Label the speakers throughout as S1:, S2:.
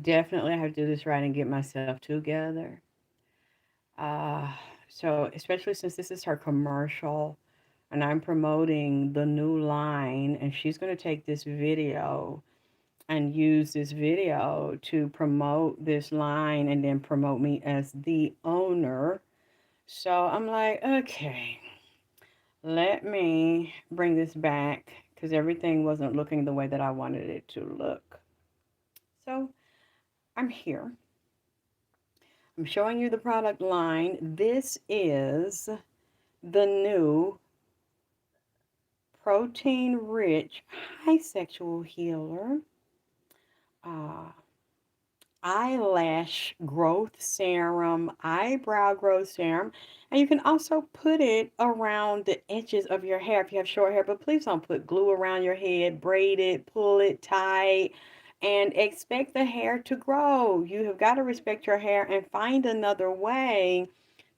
S1: Definitely I have to do this right and get myself together. Uh, so especially since this is her commercial and I'm promoting the new line and she's going to take this video and use this video to promote this line and then promote me as the owner. So I'm like, okay, let me bring this back because everything wasn't looking the way that I wanted it to look. So I'm here. I'm showing you the product line. This is the new protein rich high sexual healer. Uh, Eyelash growth serum, eyebrow growth serum, and you can also put it around the edges of your hair if you have short hair, but please don't put glue around your head, braid it, pull it tight, and expect the hair to grow. You have got to respect your hair and find another way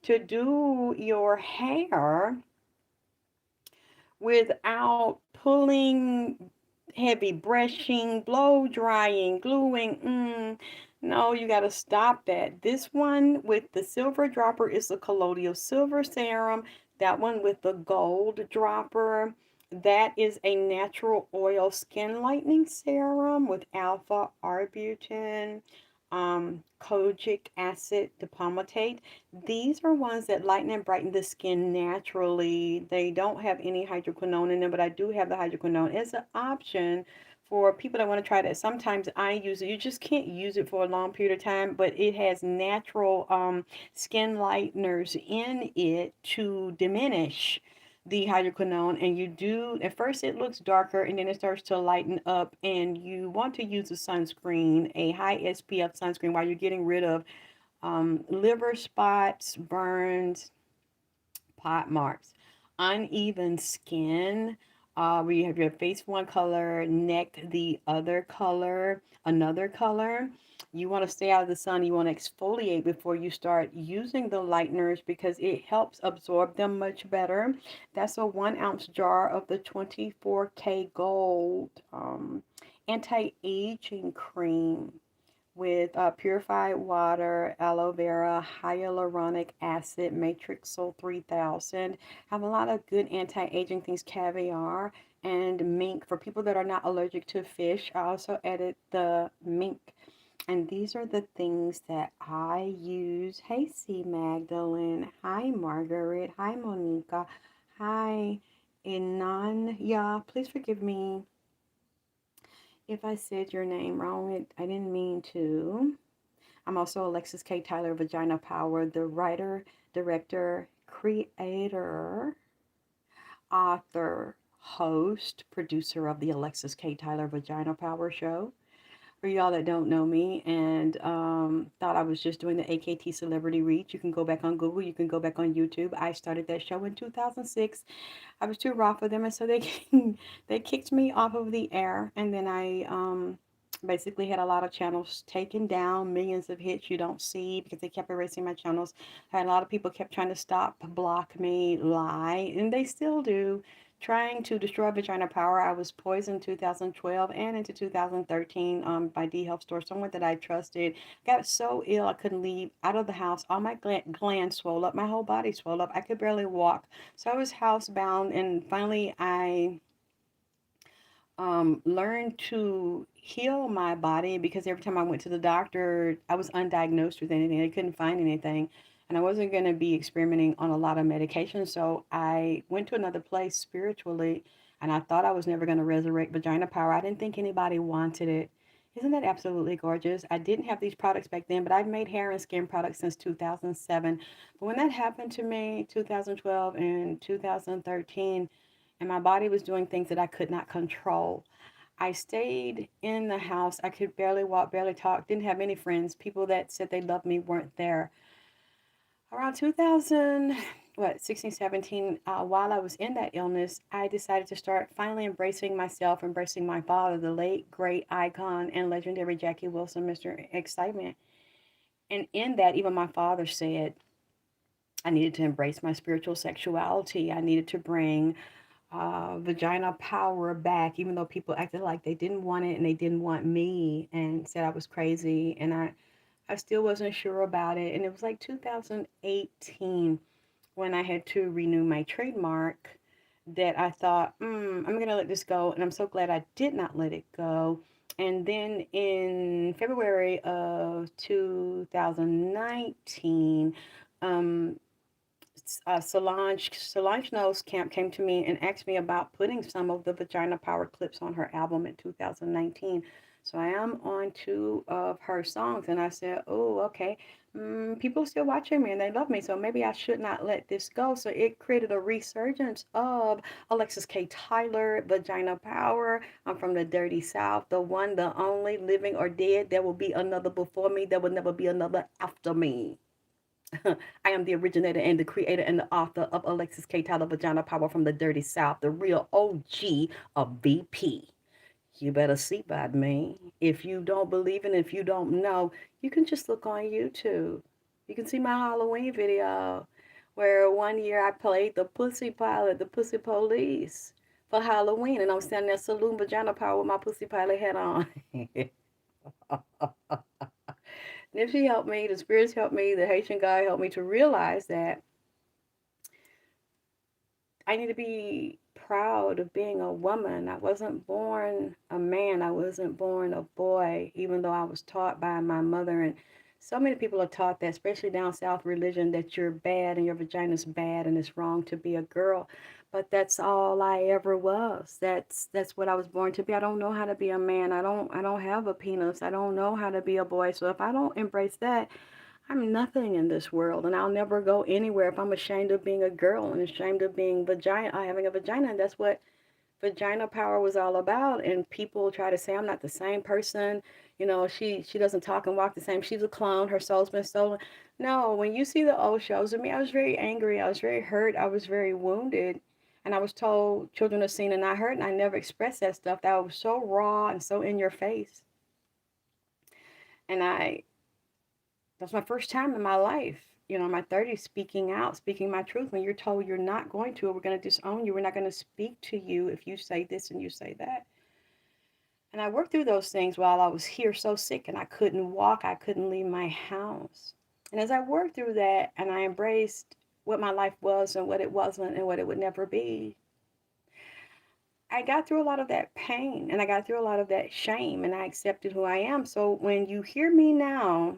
S1: to do your hair without pulling, heavy brushing, blow drying, gluing. No, you got to stop that. This one with the silver dropper is the colloidal silver serum. That one with the gold dropper, that is a natural oil skin lightening serum with alpha arbutin, kojic acid palmitate. These are ones that lighten and brighten the skin naturally. They don't have any hydroquinone in them, but I do have the hydroquinone as an option for people that want to try that. Sometimes I use it. You just can't use it for a long period of time, but it has natural skin lighteners in it to diminish the hydroquinone. And you do, at first it looks darker and then it starts to lighten up. And you want to use a sunscreen, a high SPF sunscreen, while you're getting rid of liver spots, burns, pot marks, uneven skin, where you have your face one color, neck the other color, another color. You want to stay out of the sun. You want to exfoliate before you start using the lighteners because it helps absorb them much better. That's a 1 ounce jar of the 24K Gold anti-aging cream with purified water, aloe vera, hyaluronic acid, matrixyl 3000. Have a lot of good anti-aging things, caviar and mink. For people that are not allergic to fish, I also added the mink. And these are the things that I use. Hey, C. Magdalene. Hi, Margaret. Hi, Monica. Hi, Inanya. Please forgive me if I said your name wrong. I didn't mean to. I'm also Alexis K. Tyler, Vagina Power, the writer, director, creator, author, host, producer of the Alexis K. Tyler Vagina Power Show. For y'all that don't know me and thought I was just doing the AKT Celebrity Reach, you can go back on Google, you can go back on YouTube. I started that show in 2006. I was too raw for them, and so they they kicked me off of the air, and then I basically had a lot of channels taken down, millions of hits you don't see because they kept erasing my channels. I had a lot of people kept trying to stop, block me, lie, and they still do. Trying to destroy Vagina Power. I was poisoned 2012 and into 2013 by D Health Store, someone that I trusted. Got so ill I couldn't leave out of the house. All my glands swelled up. My whole body swelled up. I could barely walk. So I was housebound, and finally I learned to heal my body because every time I went to the doctor, I was undiagnosed with anything. They couldn't find anything. And I wasn't going to be experimenting on a lot of medication. So I went to another place spiritually, and I thought I was never going to resurrect Vagina Power. I didn't think anybody wanted it. Isn't that absolutely gorgeous? I didn't have these products back then, but I've made hair and skin products since 2007. But when that happened to me, 2012 and 2013, and my body was doing things that I could not control. I stayed in the house. I could barely walk, barely talk, didn't have any friends. People that said they loved me weren't there. Around 2000, 16, 17, while I was in that illness, I decided to start finally embracing myself, embracing my father, the late, great icon and legendary Jackie Wilson, Mr. Excitement. And in that, even my father said, I needed to embrace my spiritual sexuality. I needed to bring vagina power back, even though people acted like they didn't want it and they didn't want me and said I was crazy. And I still wasn't sure about it. And it was like 2018 when I had to renew my trademark that I thought, I'm going to let this go. And I'm so glad I did not let it go. And then in February of 2019, um, Solange Knowles Camp came to me and asked me about putting some of the Vagina Power clips on her album in 2019. So I am on two of her songs, and I said, oh, okay. People are still watching me and they love me, so maybe I should not let this go. So it created a resurgence of Alexis K. Tyler, Vagina Power. I'm from the Dirty South, the one, the only, living or dead. There will be another before me. There will never be another after me. I am the originator and the creator and the author of Alexis K. Tyler Vagina Power from the Dirty South, the real OG of VP. You better see by me. If you don't believe and if you don't know, you can just look on YouTube. You can see my Halloween video where one year I played the Pussy Pilot, the Pussy Police for Halloween, and I'm standing there saluting Vagina Power with my Pussy Pilot hat on. Nipsey helped me, the spirits helped me, the Haitian guy helped me to realize that I need to be proud of being a woman. I wasn't born a man. I wasn't born a boy, even though I was taught by my mother. And so many people are taught that, especially down south religion, that you're bad and your vagina's bad and it's wrong to be a girl. But that's all I ever was. That's what I was born to be. I don't know how to be a man. I don't have a penis. I don't know how to be a boy. So if I don't embrace that, I'm nothing in this world, and I'll never go anywhere if I'm ashamed of being a girl and ashamed of being having a vagina. And that's what Vagina Power was all about. And people try to say I'm not the same person. You know, she doesn't talk and walk the same. She's a clone. Her soul's been stolen. No, when you see the old shows of me, I was very angry. I was very hurt. I was very wounded. And I was told children are seen and not heard, and I never expressed that stuff. That was so raw and so in your face. And that's my first time in my life, you know, in my 30s, speaking out, speaking my truth. When you're told you're not going to, we're going to disown you, we're not going to speak to you if you say this and you say that. And I worked through those things while I was here so sick and I couldn't walk, I couldn't leave my house. And as I worked through that and I embraced what my life was and what it wasn't and what it would never be, I got through a lot of that pain and I got through a lot of that shame and I accepted who I am. So when you hear me now,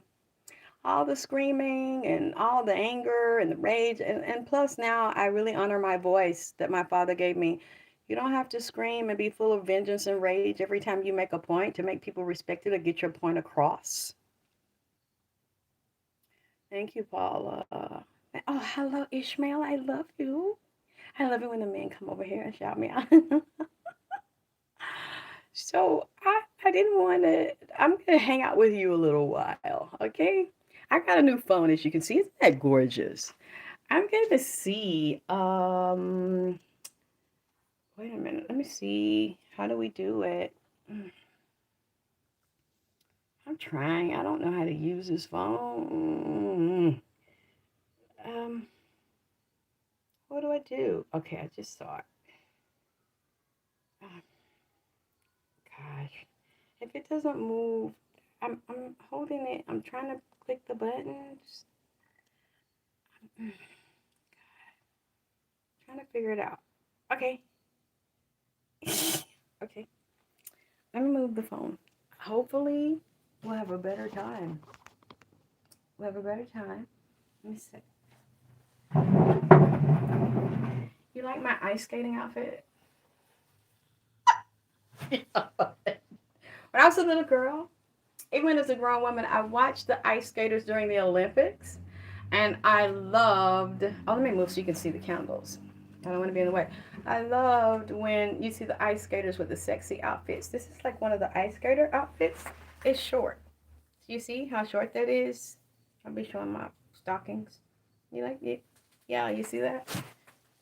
S1: all the screaming and all the anger and the rage. And plus now I really honor my voice that my father gave me. You don't have to scream and be full of vengeance and rage every time you make a point to make people respect it or get your point across. Thank you, Paula. Oh, hello, Ishmael. I love you. I love it when the men come over here and shout me out. So I didn't want to, I'm going to hang out with you a little while, okay? I got a new phone, as you can see. Isn't that gorgeous? I'm going to see, wait a minute. Let me see. How do we do it? I'm trying. I don't know how to use this phone. What do I do? Okay, I just saw it. Oh, gosh. If it doesn't move, I'm holding it. I'm trying to click the buttons. Trying to figure it out. Okay. Okay. Let me move the phone. Hopefully, we'll have a better time. We'll have a better time. Let me see. You like my ice skating outfit? When I was a little girl, even as a grown woman, I watched the ice skaters during the Olympics. And I loved, oh, let me move so you can see the candles. I don't want to be in the way. I loved when you see the ice skaters with the sexy outfits. This is like one of the ice skater outfits. It's short. You see how short that is? I'll be showing my stockings. You like it? Yeah, you see that?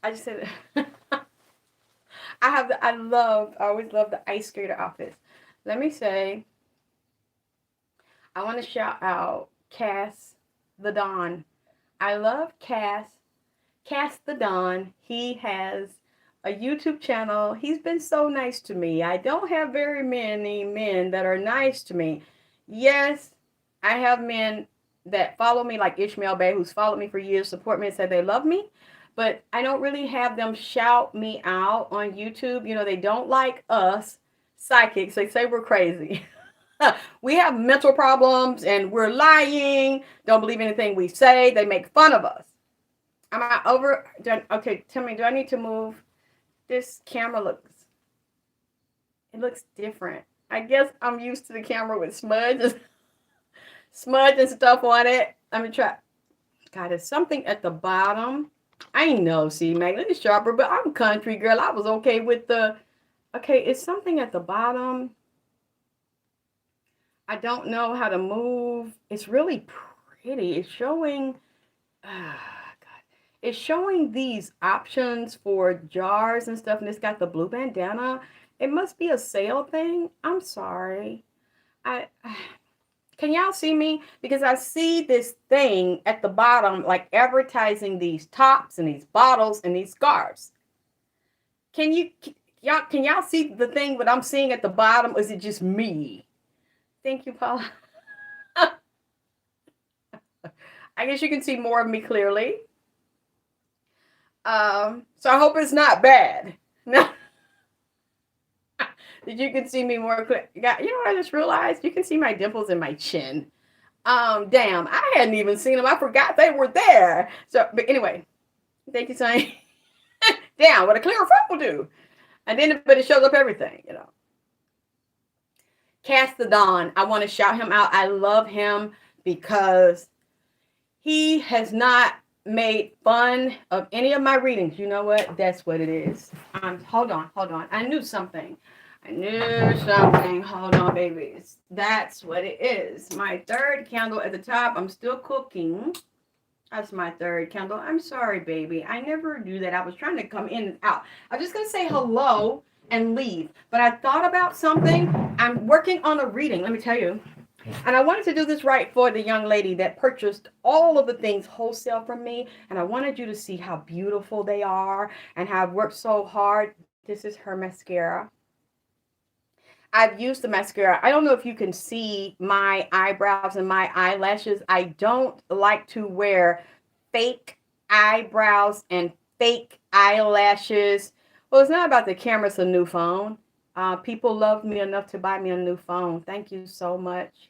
S1: I just said it. I always love the ice skater outfits. Let me say, I want to shout out Cass the Don. I love Cass the Don. He has a YouTube channel. He's been so nice to me. I don't have very many men that are nice to me. Yes, I have men that follow me, like Ishmael Bay, who's followed me for years, support me and said they love me. But I don't really have them shout me out on YouTube. You know, they don't like us psychics. They say we're crazy. We have mental problems and we're lying. Don't believe anything we say. They make fun of us. Am I over? Okay, tell me, do I need to move? This camera looks different. I guess I'm used to the camera with smudge and stuff on it. Let me try. God, there's something at the bottom. I know, see, Magnet is sharper, but I'm country girl. I was okay with the, okay, it's something at the bottom. I don't know how to move. It's really pretty. It's showing, God. It's showing these options for jars and stuff, and it's got the blue bandana. It must be a sale thing. I'm sorry. Can y'all see me? Because I see this thing at the bottom, like advertising these tops and these bottles and these scarves. Can y'all see the thing that I'm seeing at the bottom? Or is it just me? Thank you, Paula. I guess you can see more of me clearly. So I hope it's not bad. No. That you can see me more clear. You know what I just realized? You can see my dimples in my chin. Damn, I hadn't even seen them. I forgot they were there. So, but anyway, thank you, Sonny. Damn, what a clear phone will do. And then, but it shows up everything, you know. Cast the Dawn. I want to shout him out. I love him because he has not made fun of any of my readings. You know what? That's what it is. Hold on. I knew something. Hold on, babies. That's what it is. My third candle at the top. I'm still cooking. That's my third candle. I'm sorry, baby. I never do that. I was trying to come in and out. I'm just going to say hello and leave. But I thought about something. I'm working on a reading, let me tell you. And I wanted to do this right for the young lady that purchased all of the things wholesale from me. And I wanted you to see how beautiful they are and how I've worked so hard. This is her mascara. I've used the mascara. I don't know if you can see my eyebrows and my eyelashes. I don't like to wear fake eyebrows and fake eyelashes. Well, it's not about the camera. It's a new phone. People love me enough to buy me a new phone. Thank you so much.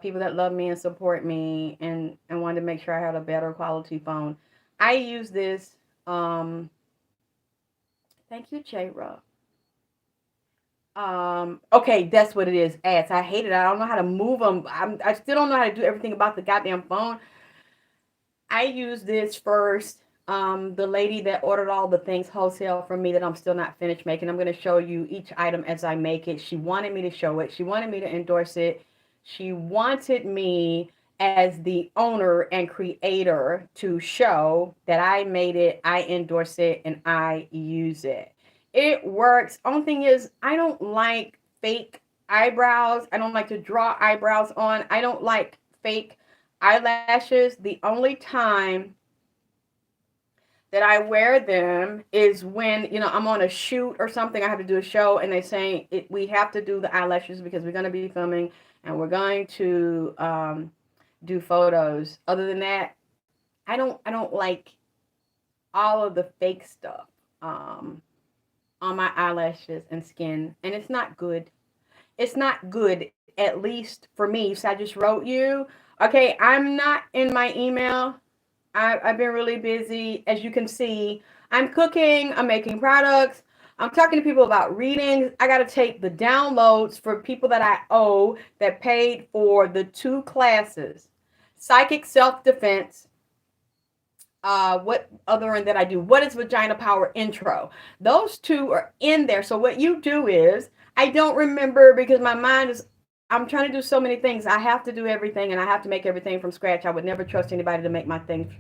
S1: People that love me and support me and wanted to make sure I had a better quality phone. I use this. Thank you, J-Ruff. Okay, that's what it is. Ads. I hate it. I don't know how to move them. I still don't know how to do everything about the goddamn phone. I use this first. The lady that ordered all the things wholesale from me that I'm still not finished making. I'm going to show you each item as I make it. She wanted me to show it. She wanted me to endorse it. She wanted me as the owner and creator to show that I made it, I endorse it, and I use it. It works. Only thing is, I don't like fake eyebrows. I don't like to draw eyebrows on. I don't like fake eyelashes. The only time that I wear them is when, you know, I'm on a shoot or something. I have to do a show and they say we have to do the eyelashes because we're going to be filming and we're going to do photos. Other than that, I don't like all of the fake stuff on my eyelashes and skin, and it's not good. It's not good, at least for me. So I just wrote you. Okay, I'm not in my email. I've been really busy. As you can see, I'm cooking, I'm making products, I'm talking to people about readings. I got to take the downloads for people that I owe that paid for the 2 classes. Psychic self-defense. What other one that I do? What is Vagina Power Intro? Those 2 are in there. So what you do is, I don't remember because my mind is, I'm trying to do so many things. I have to do everything and I have to make everything from scratch. I would never trust anybody to make my things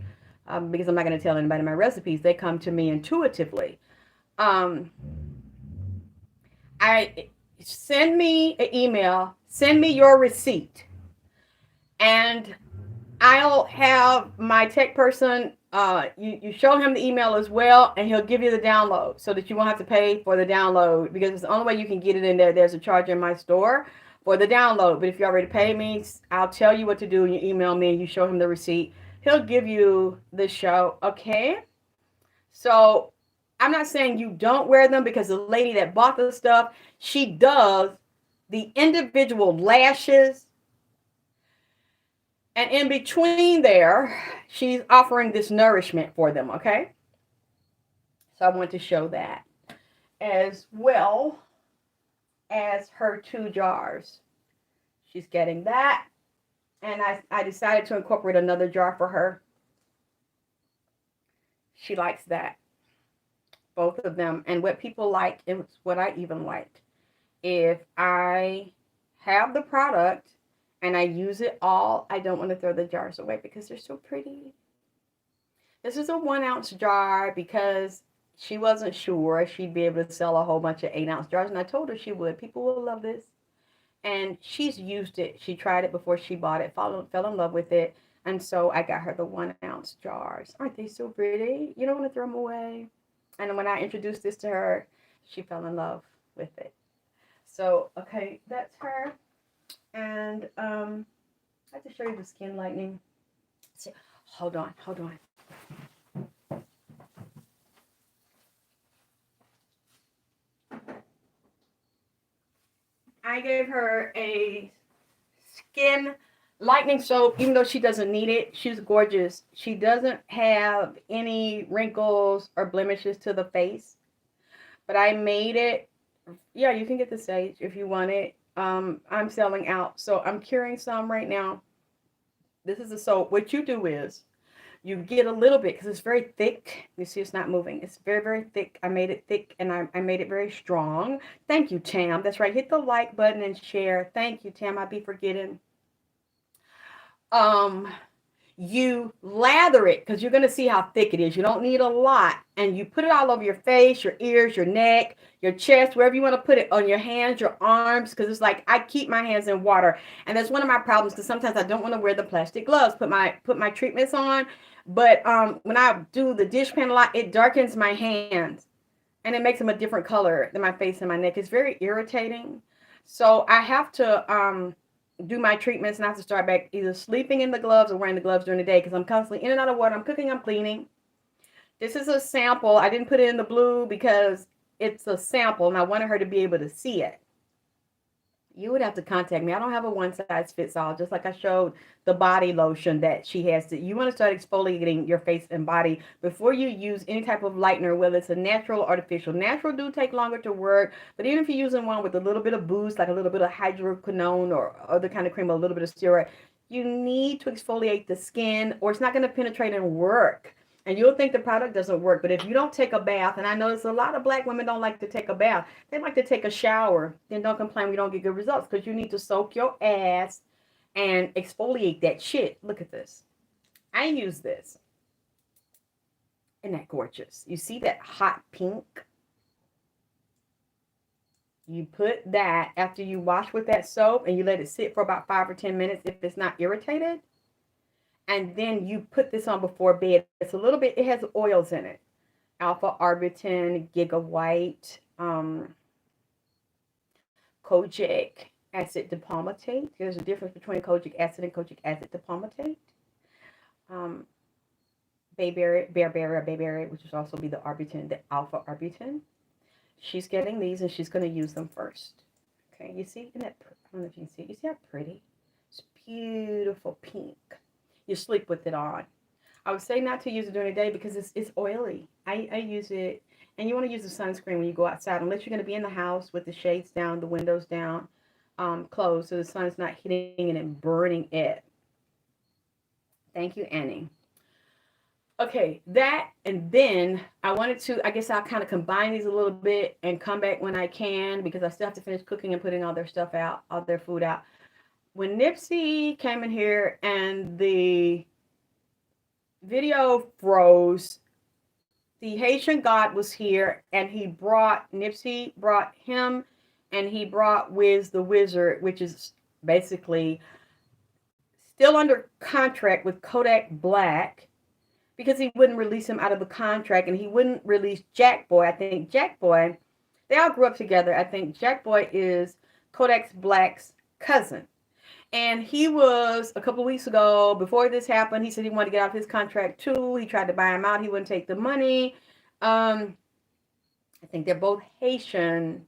S1: because I'm not going to tell anybody my recipes. They come to me intuitively. I send me an email, send me your receipt, and I'll have my tech person you show him the email as well, and he'll give you the download so that you won't have to pay for the download, because it's the only way you can get it in there. There's a charge in my store for the download, but if you already pay me, I'll tell you what to do. You email me and you show him the receipt. He'll give you the show. Okay. So I'm not saying you don't wear them, because the lady that bought the stuff, she does the individual lashes. And in between there, she's offering this nourishment for them, okay? So I want to show that, as well as her 2 jars. She's getting that. And I decided to incorporate another jar for her. She likes that. Both of them. And what people like, and what I even like, if I have the product and I use it all, I don't want to throw the jars away because they're so pretty. This is a 1-ounce jar because she wasn't sure she'd be able to sell a whole bunch of 8-ounce jars, and I told her she would. People will love this. And she's used it. She tried it before she bought it, fell in love with it, and so I got her the 1-ounce jars. Aren't they so pretty? You don't want to throw them away. And when I introduced this to her, she fell in love with it. So, okay, that's her. And I have to show you the skin lightening. See, hold on. I gave her a skin lightening soap, even though she doesn't need it. She's gorgeous. She doesn't have any wrinkles or blemishes to the face. But I made it. Yeah, you can get the sage if you want it. I'm selling out, so I'm curing some right now. This is the soap. What you do is you get a little bit, because it's very thick. You see it's not moving. It's very, very thick. I made it thick, and I made it very strong. Thank you, Tam. That's right. Hit the like button and share. Thank you, Tam. I'd be forgetting. You lather it, because you're going to see how thick it is. You don't need a lot. And you put it all over your face, your ears, your neck, your chest, wherever you want to put it, on your hands, your arms, because it's like I keep my hands in water. And that's one of my problems, because sometimes I don't want to wear the plastic gloves, put my treatments on. But when I do the dish pan a lot, it darkens my hands. And it makes them a different color than my face and my neck. It's very irritating. So I have to do my treatments, and I have to start back either sleeping in the gloves or wearing the gloves during the day, because I'm constantly in and out of water. I'm cooking, I'm cleaning. This is a sample. I didn't put it in the blue because it's a sample, and I wanted her to be able to see it. You would have to contact me. I don't have a one-size-fits-all, just like I showed the body lotion that she has to. You want to start exfoliating your face and body before you use any type of lightener, whether it's a natural or artificial. Natural do take longer to work, but even if you're using one with a little bit of boost, like a little bit of hydroquinone or other kind of cream, a little bit of steroid, you need to exfoliate the skin, or it's not going to penetrate and work. And you'll think the product doesn't work. But if you don't take a bath, and I notice a lot of black women don't like to take a bath. They like to take a shower. Then don't complain we don't get good results, because you need to soak your ass and exfoliate that shit. Look at this. I use this. Isn't that gorgeous? You see that hot pink? You put that after you wash with that soap, and you let it sit for about 5 or 10 minutes if it's not irritated. And then you put this on before bed. It's a little bit, it has oils in it. Alpha arbutin, giga white, kojic acid dipalmitate. There's a difference between kojic acid and kojic acid dipalmitate. Bayberry, which is also be the arbutin, the alpha arbutin. She's getting these, and she's going to use them first. Okay, you see, isn't that, I don't know if you can see it. You see how pretty? It's beautiful pink. You sleep with it on. I would say not to use it during the day because it's oily. I use it, and you want to use the sunscreen when you go outside, unless you're going to be in the house with the shades down, the windows down, closed, so the sun's not hitting it and burning it. Thank you, Annie. Okay, that, and then I wanted to, I guess I'll kind of combine these a little bit and come back when I can, because I still have to finish cooking and putting all their stuff out, all their food out. When NIPSEY came in here and the video froze, the Haitian God was here, and he brought, NIPSEY brought him, and he brought WIZDAWIZZARD, which is basically still under contract with Kodak Black, because he wouldn't release him out of the contract, and he wouldn't release Jack Boy. I think Jack Boy, they all grew up together. I think Jack Boy is Kodak Black's cousin. And he was, a couple of weeks ago, before this happened, he said he wanted to get out of his contract too. He tried to buy him out. He wouldn't take the money. I think they're both Haitian.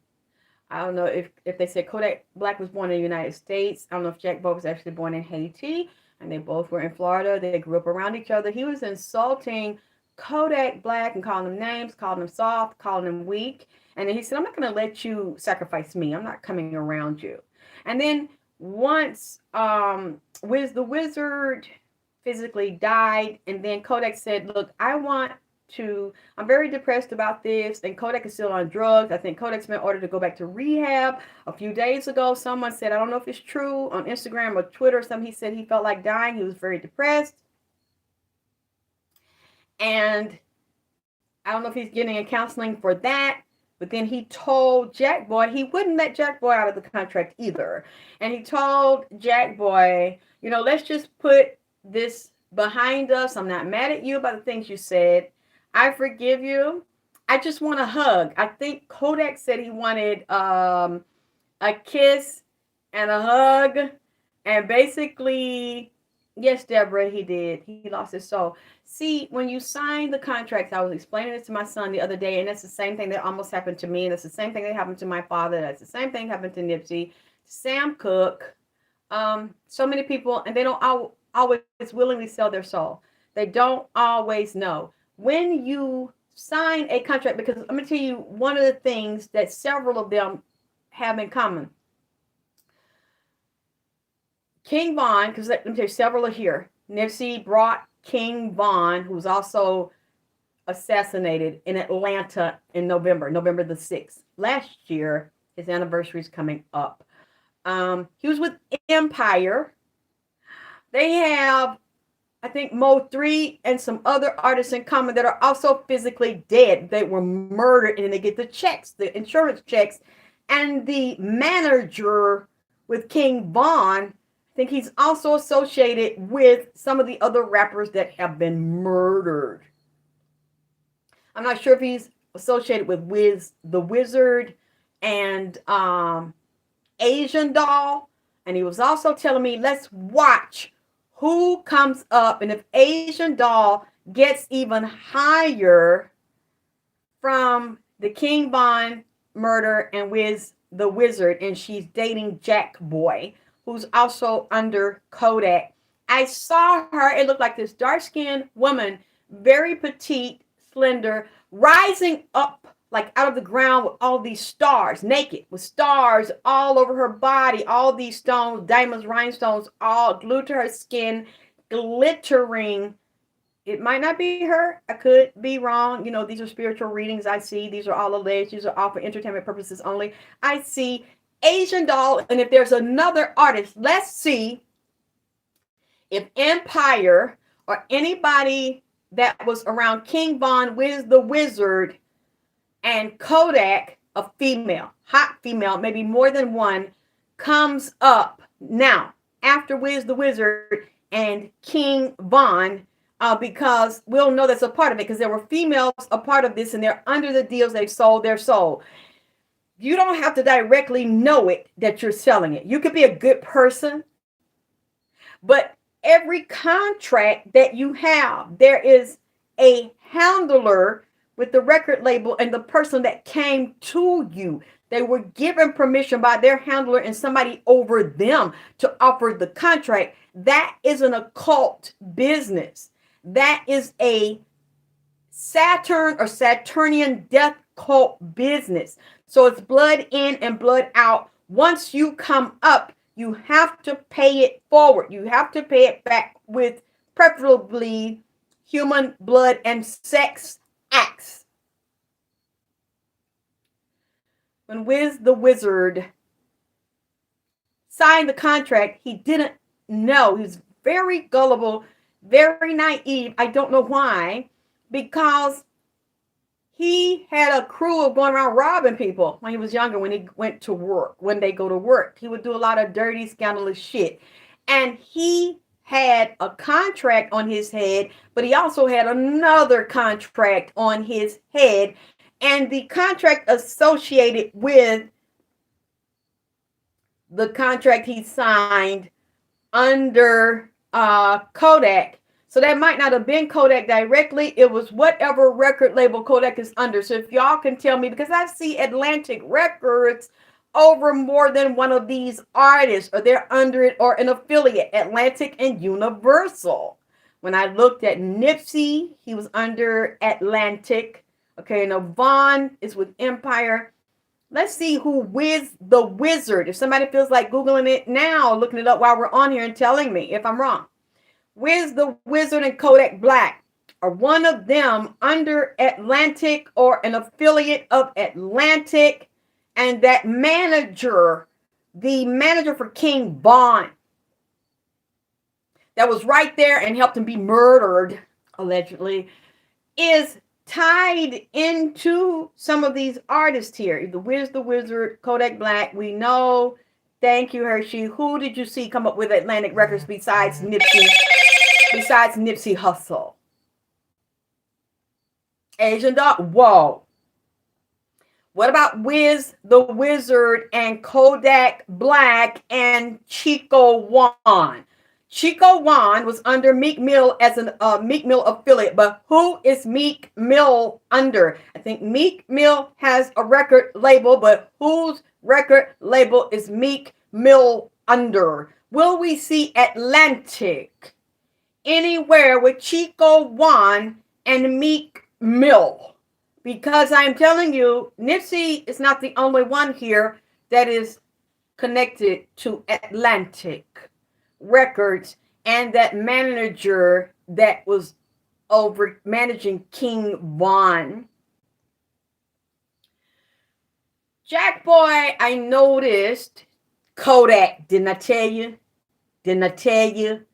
S1: I don't know if they said Kodak Black was born in the United States. I don't know if Jack Boy was actually born in Haiti. And they both were in Florida. They grew up around each other. He was insulting Kodak Black and calling him names, calling him soft, calling him weak. And then he said, I'm not going to let you sacrifice me. I'm not coming around you. And then once Wiz the Wizard physically died, and then Kodak said, look, I'm very depressed about this, and Kodak is still on drugs. I think Kodak's been ordered to go back to rehab. A few days ago, someone said, I don't know if it's true, on Instagram or Twitter or something, he said he felt like dying. He was very depressed. And I don't know if he's getting a counseling for that. But then he told Jack Boy he wouldn't let Jack Boy out of the contract either. And he told Jack Boy, let's just put this behind us. I'm not mad at you about the things you said. I forgive you. I just want a hug. I think Kodak said he wanted a kiss and a hug. And basically, yes, Deborah, he did. He lost his soul. See, when you sign the contracts, I was explaining this to my son the other day, and that's the same thing that almost happened to me. And that's the same thing that happened to my father. That's the same thing that happened to NIPSEY, Sam Cooke, so many people, and they don't always willingly sell their soul. They don't always know. When you sign a contract, because I'm going to tell you one of the things that several of them have in common. KINGVON, because let me tell you, several are here. NIPSEY brought KINGVON, who was also assassinated in Atlanta in November the 6th. Last year, his anniversary is coming up. He was with Empire. They have, I think, Mo3 and some other artists in common that are also physically dead. They were murdered, and they get the checks, the insurance checks. And the manager with KINGVON, I think he's also associated with some of the other rappers that have been murdered. I'm not sure if he's associated with WIZDAWIZZARD and ASIANDOLL. And he was also telling me, let's watch who comes up. And if ASIANDOLL gets even higher from the KINGVON murder and WIZDAWIZZARD, and she's dating Jack Boy, who's also under Kodak. I saw her. It looked like this dark-skinned woman, very petite, slender, rising up like out of the ground with all these stars, naked, with stars all over her body, all these stones, diamonds, rhinestones, all glued to her skin, glittering. It might not be her. I could be wrong. These are spiritual readings I see. These are all alleged. These are all for entertainment purposes only. I see ASIANDOLL, and if there's another artist, let's see if Empire or anybody that was around KINGVON, WIZDAWIZZARD, and Kodak, a female, hot female, maybe more than one, comes up now after WIZDAWIZZARD and KINGVON, because we'll know that's a part of it, because there were females a part of this, and they're under the deals. They've sold their soul. You don't have to directly know it that you're selling it. You could be a good person, but every contract that you have, there is a handler with the record label and the person that came to you. They were given permission by their handler and somebody over them to offer the contract. That is an occult business. That is a Saturn or Saturnian death cult business. So it's blood in and blood out. Once you come up, you have to pay it forward. You have to pay it back with preferably human blood and sex acts. When WIZDAWIZZARD signed the contract, he didn't know. He was very gullible, very naive. I don't know why, because he had a crew of going around robbing people when he was younger, when he went to work, when they go to work. He would do a lot of dirty, scandalous shit. And he had a contract on his head, but he also had another contract on his head. And the contract associated with the contract he signed under Kodak. So that might not have been Kodak directly. It was whatever record label Kodak is under. So if y'all can tell me, because I see Atlantic Records over more than one of these artists, or they're under it or an affiliate, Atlantic and Universal. When I looked at NIPSEY, he was under Atlantic. Okay, now Vaughn is with Empire. Let's see who WIZDAWIZZARD. If somebody feels like Googling it now, looking it up while we're on here and telling me if I'm wrong. WIZDAWIZZARD and Kodak Black. Are one of them under Atlantic or an affiliate of Atlantic? And that manager, the manager for KINGVON, that was right there and helped him be murdered, allegedly, is tied into some of these artists here. The WIZDAWIZZARD, Kodak Black, we know. Thank you, Hershey. Who did you see come up with Atlantic Records besides NIPSEY? Besides NIPSEY HUSSLE? ASIANDOLL. Whoa. What about WIZDAWIZZARD and Kodak Black and CHICO? Chico Juan was under Meek Mill as a Meek Mill affiliate, but who is Meek Mill under? I think Meek Mill has a record label, but whose record label is Meek Mill under? Will we see Atlantic anywhere with Chico Juan and Meek Mill? Because I'm telling you, NIPSEY is not the only one here that is connected to Atlantic Records and that manager that was over managing KINGVON. Jack Boy, I noticed Kodak. Didn't I tell you? Didn't I tell you?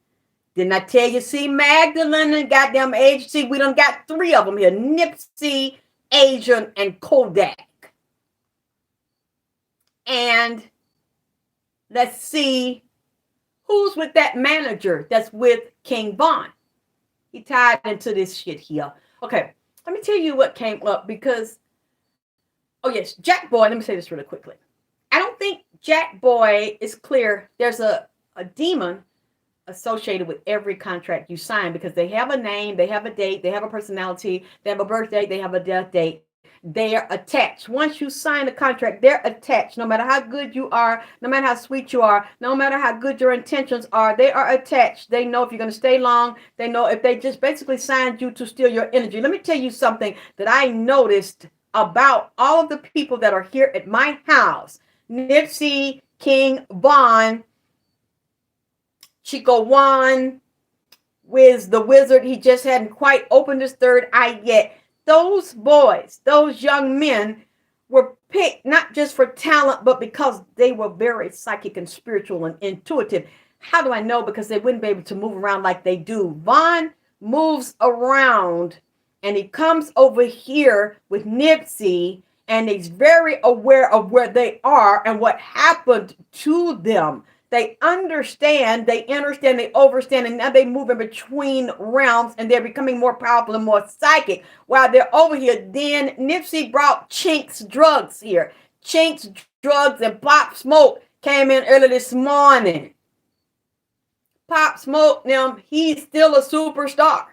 S1: Didn't I tell you? See, Magdalene and goddamn agency. We done got three of them here. NIPSEY, Asian, and Kodak. And let's see who's with that manager that's with KINGVON. He tied into this shit here. Okay, let me tell you what came up because, oh yes, Jack Boy, let me say this really quickly. I don't think Jack Boy is clear. There's a demon associated with every contract you sign because they have a name, they have a date, they have a personality, they have a birthday, they have a death date. They are attached. Once you sign a contract, they're attached. No matter how good you are, no matter how sweet you are, no matter how good your intentions are, they are attached. They know if you're going to stay long. They know if they just basically signed you to steal your energy. Let me tell you something that I noticed about all of the people that are here at my house. NIPSEY, KINGVON, Chico Juan, WIZDAWIZZARD. He just hadn't quite opened his third eye yet. Those boys, those young men were picked not just for talent, but because they were very psychic and spiritual and intuitive. How do I know? Because they wouldn't be able to move around like they do. Vaughn moves around and he comes over here with NIPSEY and he's very aware of where they are and what happened to them. They understand, they understand, they overstand, and now they move in between realms and they're becoming more powerful and more psychic. While they're over here, then NIPSEY brought Chink's drugs here. Chink's drugs and Pop Smoke came in early this morning. Pop Smoke, now he's still a superstar.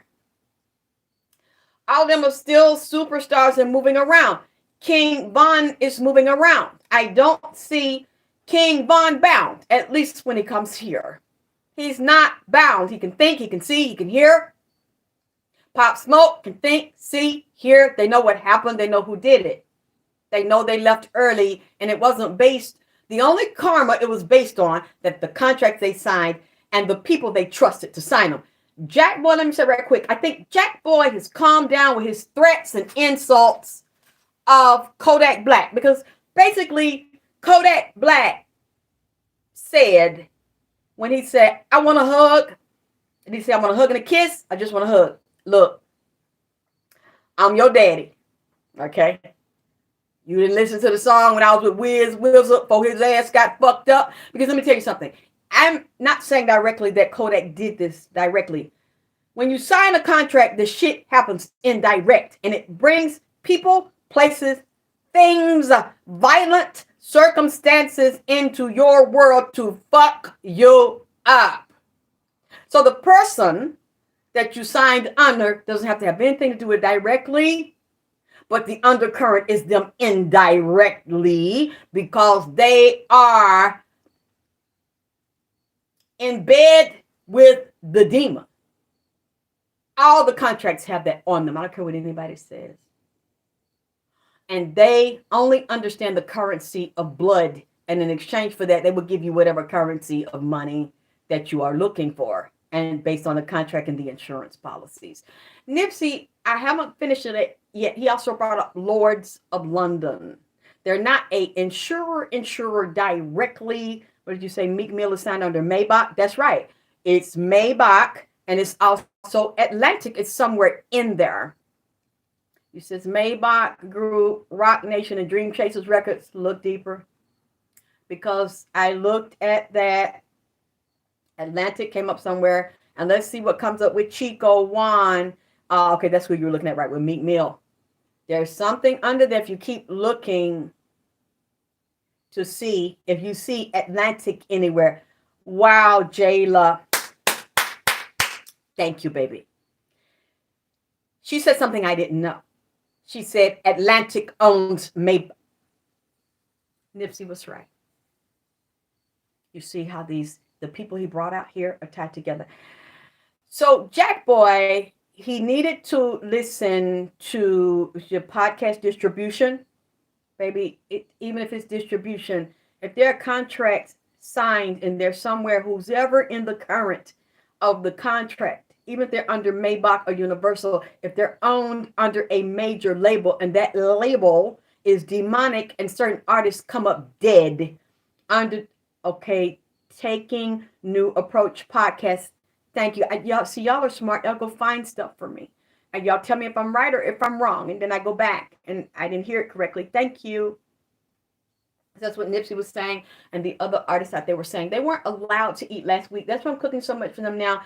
S1: All of them are still superstars and moving around. KINGVON is moving around. I don't see KINGVON bound, at least when he comes here. He's not bound. He can think, he can see, he can hear. Pop Smoke can think, see, hear. They know what happened. They know who did it. They know they left early and it wasn't based. The only karma it was based on that the contract they signed and the people they trusted to sign them. Jack Boy, let me say right quick. I think Jack Boy has calmed down with his threats and insults of Kodak Black because basically Kodak Black said, when he said, I want a hug, and he said, I want a hug and a kiss, I just want a hug. Look, I'm your daddy, okay? You didn't listen to the song when I was with WIZDAWIZZARD before his ass got fucked up. Because let me tell you something. I'm not saying directly that Kodak did this directly. When you sign a contract, the shit happens indirect, and it brings people, places, things, violent circumstances into your world to fuck you up. So the person that you signed under doesn't have to have anything to do with directly, but the undercurrent is them indirectly because they are in bed with the demon. All the contracts have that on them. I don't care what anybody says. And they only understand the currency of blood. And in exchange for that, they will give you whatever currency of money that you are looking for. And based on the contract and the insurance policies. NIPSEY, I haven't finished it yet. He also brought up Lords of London. They're not a insurer directly. What did you say? Meek Mill is signed under Maybach. That's right. It's Maybach. And it's also Atlantic. It's somewhere in there. It says Maybach Group, Rock Nation, and Dream Chasers Records. Look deeper. Because I looked at that. Atlantic came up somewhere. And let's see what comes up with Chico, JUAN. Okay, that's who you were looking at, right, with Meek Mill. There's something under there if you keep looking to see if you see Atlantic anywhere. Wow, Jayla. Thank you, baby. She said something I didn't know. She said Atlantic owns Maybach. NIPSEY was right. You see how the people he brought out here are tied together. So Jack Boy, he needed to listen to your podcast distribution. Baby, even if it's distribution, if there are contracts signed and there's somewhere who's ever in the current of the contract, even if they're under Maybach or Universal, if they're owned under a major label and that label is demonic and certain artists come up dead under, okay, Taking New Approach podcast. Thank you. Y'all see, y'all are smart. Y'all go find stuff for me. And y'all tell me if I'm right or if I'm wrong. And then I go back and I didn't hear it correctly. Thank you. That's what NIPSEY was saying, and the other artists out there were saying they weren't allowed to eat last week. That's why I'm cooking so much for them now.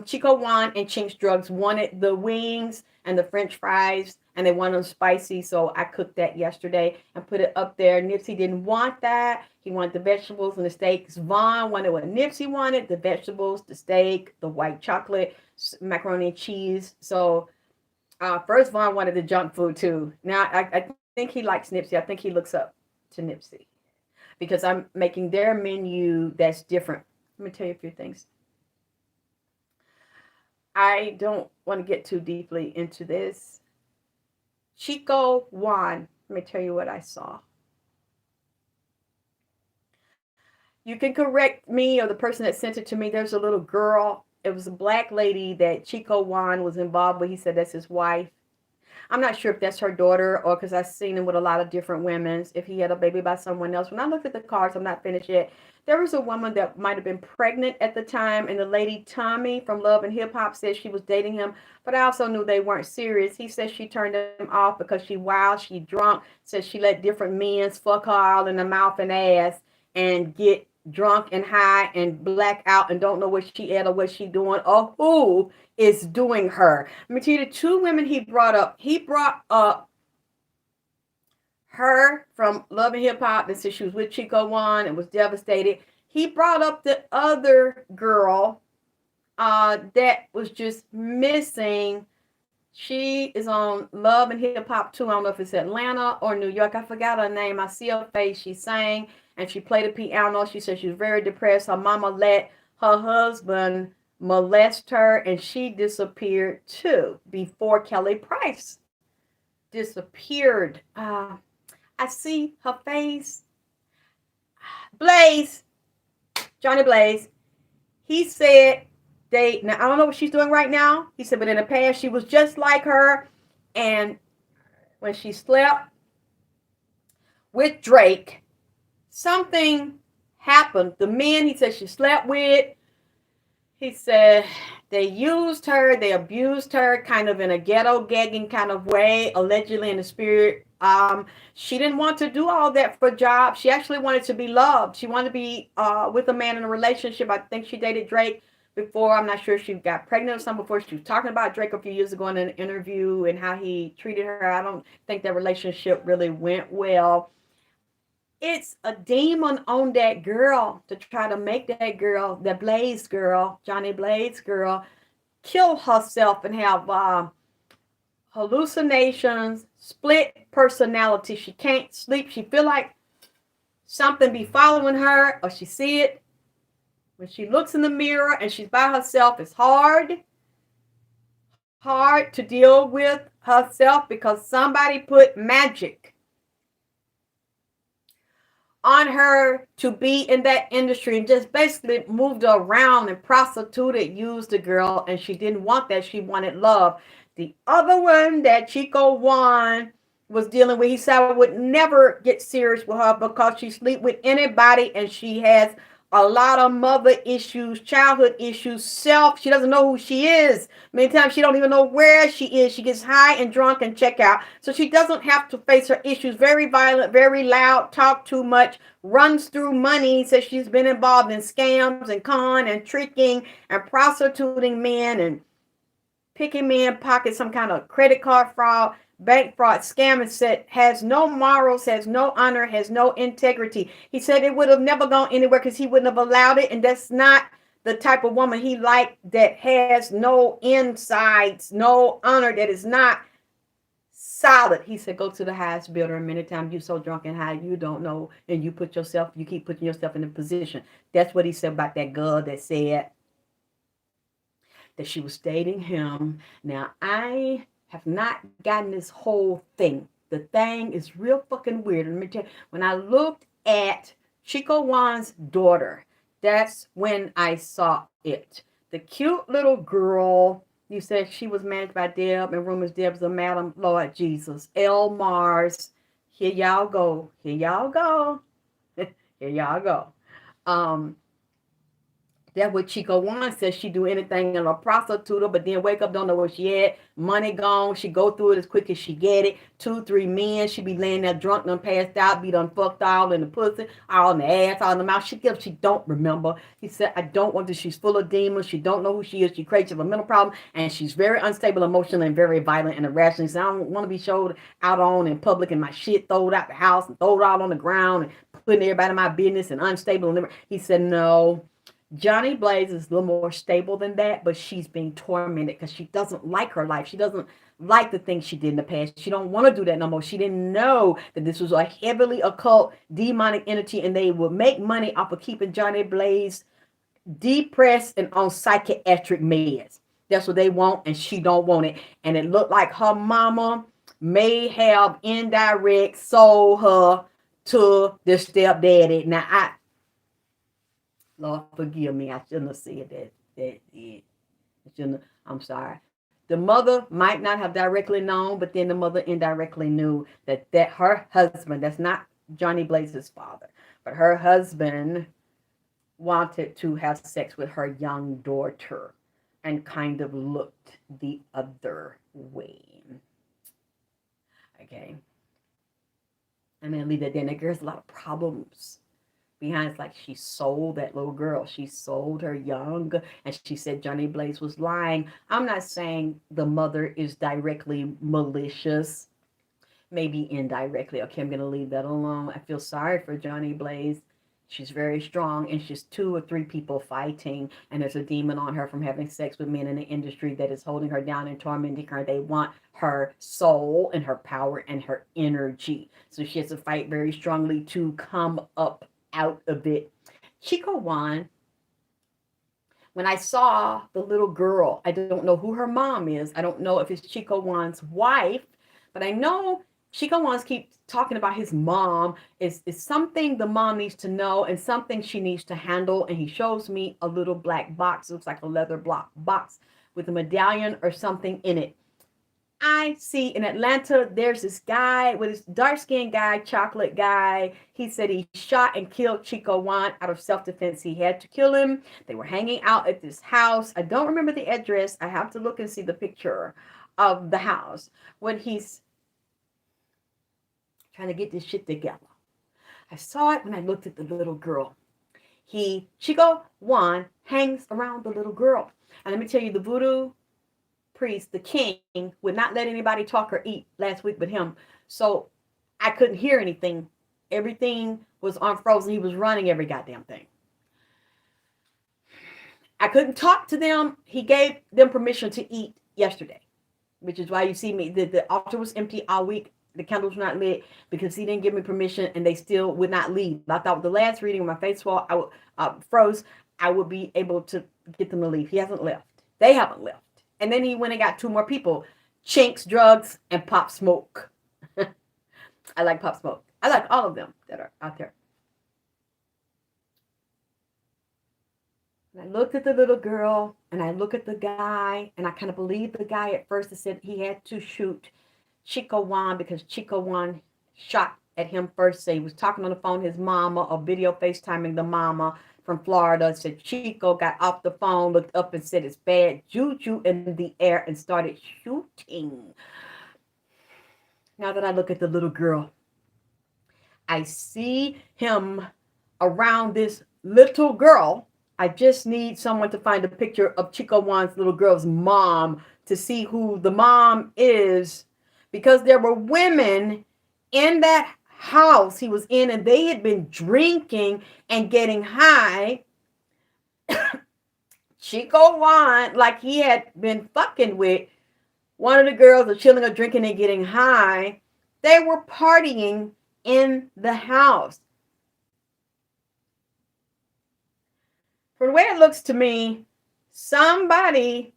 S1: Chico, JUAN, and Chinks Drugs wanted the wings and the French fries, and they wanted them spicy, so I cooked that yesterday and put it up there. NIPSEY didn't want that. He wanted the vegetables and the steaks. Vaughn wanted what NIPSEY wanted: the vegetables, the steak, the white chocolate, macaroni and cheese. So first Vaughn wanted the junk food too. Now I think he likes NIPSEY. I think he looks up to NIPSEY because I'm making their menu that's different. Let me tell you a few things. I don't want to get too deeply into this. Chico, JUAN, let me tell you what I saw. You can correct me or the person that sent it to me. There's a little girl. It was a black lady that Chico, JUAN was involved with. He said that's his wife. I'm not sure if that's her daughter or because I've seen him with a lot of different women. If he had a baby by someone else. When I looked at the cards, I'm not finished yet. There was a woman that might have been pregnant at the time. And the lady Tommy from Love and Hip Hop said she was dating him. But I also knew they weren't serious. He said she turned him off because she wild, she drunk. Said she let different men fuck her all in the mouth and ass and get drunk and high and black out and don't know what she ate or what she doing or who is doing her. Let me tell you the two women he brought up. He brought up her from Love and Hip Hop and said she was with Chico, JUAN and was devastated. He brought up the other girl that was just missing. She is on Love and Hip Hop too. I don't know if it's Atlanta or New York. I forgot her name. I see her face. She sang and she played the piano. She said she was very depressed. Her mama let her husband molest her and she disappeared too before Kelly Price disappeared. I see her face. Blaze, Johnny Blaze. He said now I don't know what she's doing right now. He said, but in the past she was just like her. And when she slept with Drake, something happened. The men he said she slept with, he said they used her, they abused her kind of in a ghetto gagging kind of way, allegedly in the spirit She didn't want to do all that for a job. She actually wanted to be loved. She wanted to be with a man in a relationship. I think she dated Drake before. I'm not sure if she got pregnant or something before. She was talking about Drake a few years ago in an interview and how he treated her. I don't think that relationship really went well. It's a demon on that girl to try to make that girl, that Blaze girl, Johnny Blaze girl, kill herself and have hallucinations, split personality. She can't sleep. She feel like something be following her, or she see it when she looks in the mirror and she's by herself. It's hard to deal with herself because somebody put magic on her to be in that industry and just basically moved her around and prostituted, used the girl, and she didn't want that. She wanted love. The other one that Chico JUAN was dealing with, he said I would never get serious with her because she sleep with anybody and she has a lot of mother issues, childhood issues, she doesn't know who she is. Many times she don't even know where she is. She gets high and drunk and check out. So she doesn't have to face her issues. Very violent, very loud, talk too much, runs through money, says she's been involved in scams and con and tricking and prostituting men and picking men pockets, some kind of credit card fraud, bank fraud, scam, and said has no morals, has no honor, has no integrity. He said it would have never gone anywhere because he wouldn't have allowed it, and that's not the type of woman he liked, that has no insides, no honor, that is not solid. He said go to the highest bidder, and many times you're so drunk and high you don't know, and you keep putting yourself in a position. That's what he said about that girl that said that she was dating him. Now, I have not gotten this whole thing. The thing is real fucking weird. Let me tell you, when I looked at Chico JUAN's daughter, that's when I saw it. The cute little girl, you said she was managed by Deb, and rumors Deb's a Madam Lord Jesus. L. Mars. Here y'all go. Here y'all go. Here y'all go. That's what Chico JUAN says. She do anything in a prostitute, but then wake up, don't know where she at. Money gone. She go through it as quick as she get it. 2, 3 men. She be laying there drunk, done passed out, be done fucked all in the pussy, all in the ass, all in the mouth. She don't remember. He said, I don't want to. She's full of demons. She don't know who she is. She crazy of a mental problem, and she's very unstable emotionally and very violent and irrational. He said, I don't want to be showed out on in public and my shit thrown out the house and thrown out on the ground and putting everybody in my business and unstable. And he said, no. Johnny Blaze is a little more stable than that, but she's being tormented because she doesn't like her life. She doesn't like the things she did in the past. She don't want to do that no more. She didn't know that this was a heavily occult, demonic entity, and they would make money off of keeping Johnny Blaze depressed and on psychiatric meds. That's what they want, and she don't want it. And it looked like her mama may have indirect sold her to the stepdaddy. Now, Lord, forgive me. I shouldn't have said that. I'm sorry. The mother might not have directly known, but then the mother indirectly knew that her husband, that's not Johnny Blaze's father, but her husband wanted to have sex with her young daughter and kind of looked the other way. Okay. And then leave that there. There's a lot of problems behind. It's like she sold that little girl. She sold her young, and she said Johnny Blaze was lying. I'm not saying the mother is directly malicious, maybe indirectly. Okay, I'm going to leave that alone. I feel sorry for Johnny Blaze. She's very strong, and she's 2 or 3 people fighting, and there's a demon on her from having sex with men in the industry that is holding her down and tormenting her. They want her soul and her power and her energy. So she has to fight very strongly to come up out of it. Chico JUAN, when I saw the little girl, I don't know who her mom is. I don't know if it's Chico JUAN's wife, but I know Chico JUAN keeps talking about his mom. Is something the mom needs to know and something she needs to handle. And he shows me a little black box. It looks like a leather block box with a medallion or something in it. I see in Atlanta, there's this guy with this dark-skinned guy, chocolate guy. He said he shot and killed Chico JUAN out of self-defense. He had to kill him. They were hanging out at this house. I don't remember the address. I have to look and see the picture of the house. When he's trying to get this shit together. I saw it when I looked at the little girl. Chico Juan hangs around the little girl. And let me tell you, the voodoo priest, the king, would not let anybody talk or eat last week but him. So I couldn't hear anything. Everything was on frozen. He was running every goddamn thing. I couldn't talk to them. He gave them permission to eat yesterday, which is why you see me. The altar was empty all week. The candles were not lit because he didn't give me permission, and they still would not leave. I thought with the last reading, when my face froze, I would be able to get them to leave. He hasn't left. They haven't left. And then he went and got 2 more people, Chinks, Drugs, and Pop Smoke. I like Pop Smoke. I like all of them that are out there. And I looked at the little girl, and I look at the guy, and I kind of believed the guy at first that said he had to shoot Chico Juan because Chico Juan shot at him first. So he was talking on the phone, his mama, or video FaceTiming the mama from Florida. Said Chico got off the phone, looked up and said it's bad juju in the air and started shooting. Now that I look at the little girl, I see him around this little girl. I just need someone to find a picture of Chico Juan's little girl's mom to see who the mom is, because there were women in that house he was in, and they had been drinking and getting high. Chico Juan, like he had been fucking with one of the girls, or chilling or drinking and getting high. They were partying in the house. From the way it looks to me, somebody,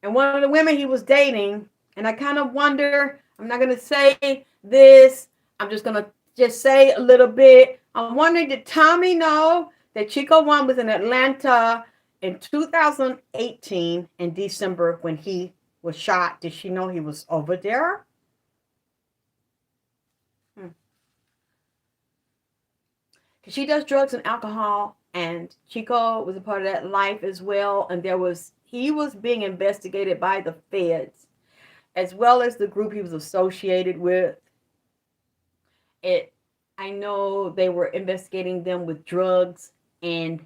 S1: and one of the women he was dating, and I kind of wonder, I'm not going to say this, I'm just going to say a little bit. I'm wondering, did Tommy know that Chico Juan was in Atlanta in 2018 in December when he was shot? Did she know he was over there? Because she does drugs and alcohol, and Chico was a part of that life as well. And he was being investigated by the feds, as well as the group he was associated with. I know they were investigating them with drugs and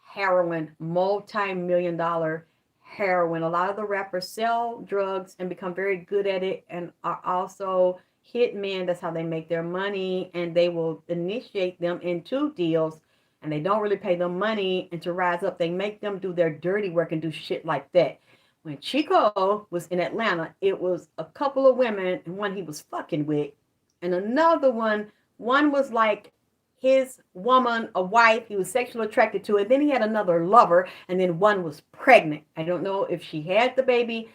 S1: heroin, multi-million-dollar heroin. A lot of the rappers sell drugs and become very good at it, and are also hitmen. That's how they make their money, and they will initiate them into deals, and they don't really pay them money, and to rise up, they make them do their dirty work and do shit like that. When Chico was in Atlanta, it was a couple of women, and one he was fucking with, and another one was like his woman, a wife he was sexually attracted to, and then he had another lover, and then one was pregnant. I don't know if she had the baby.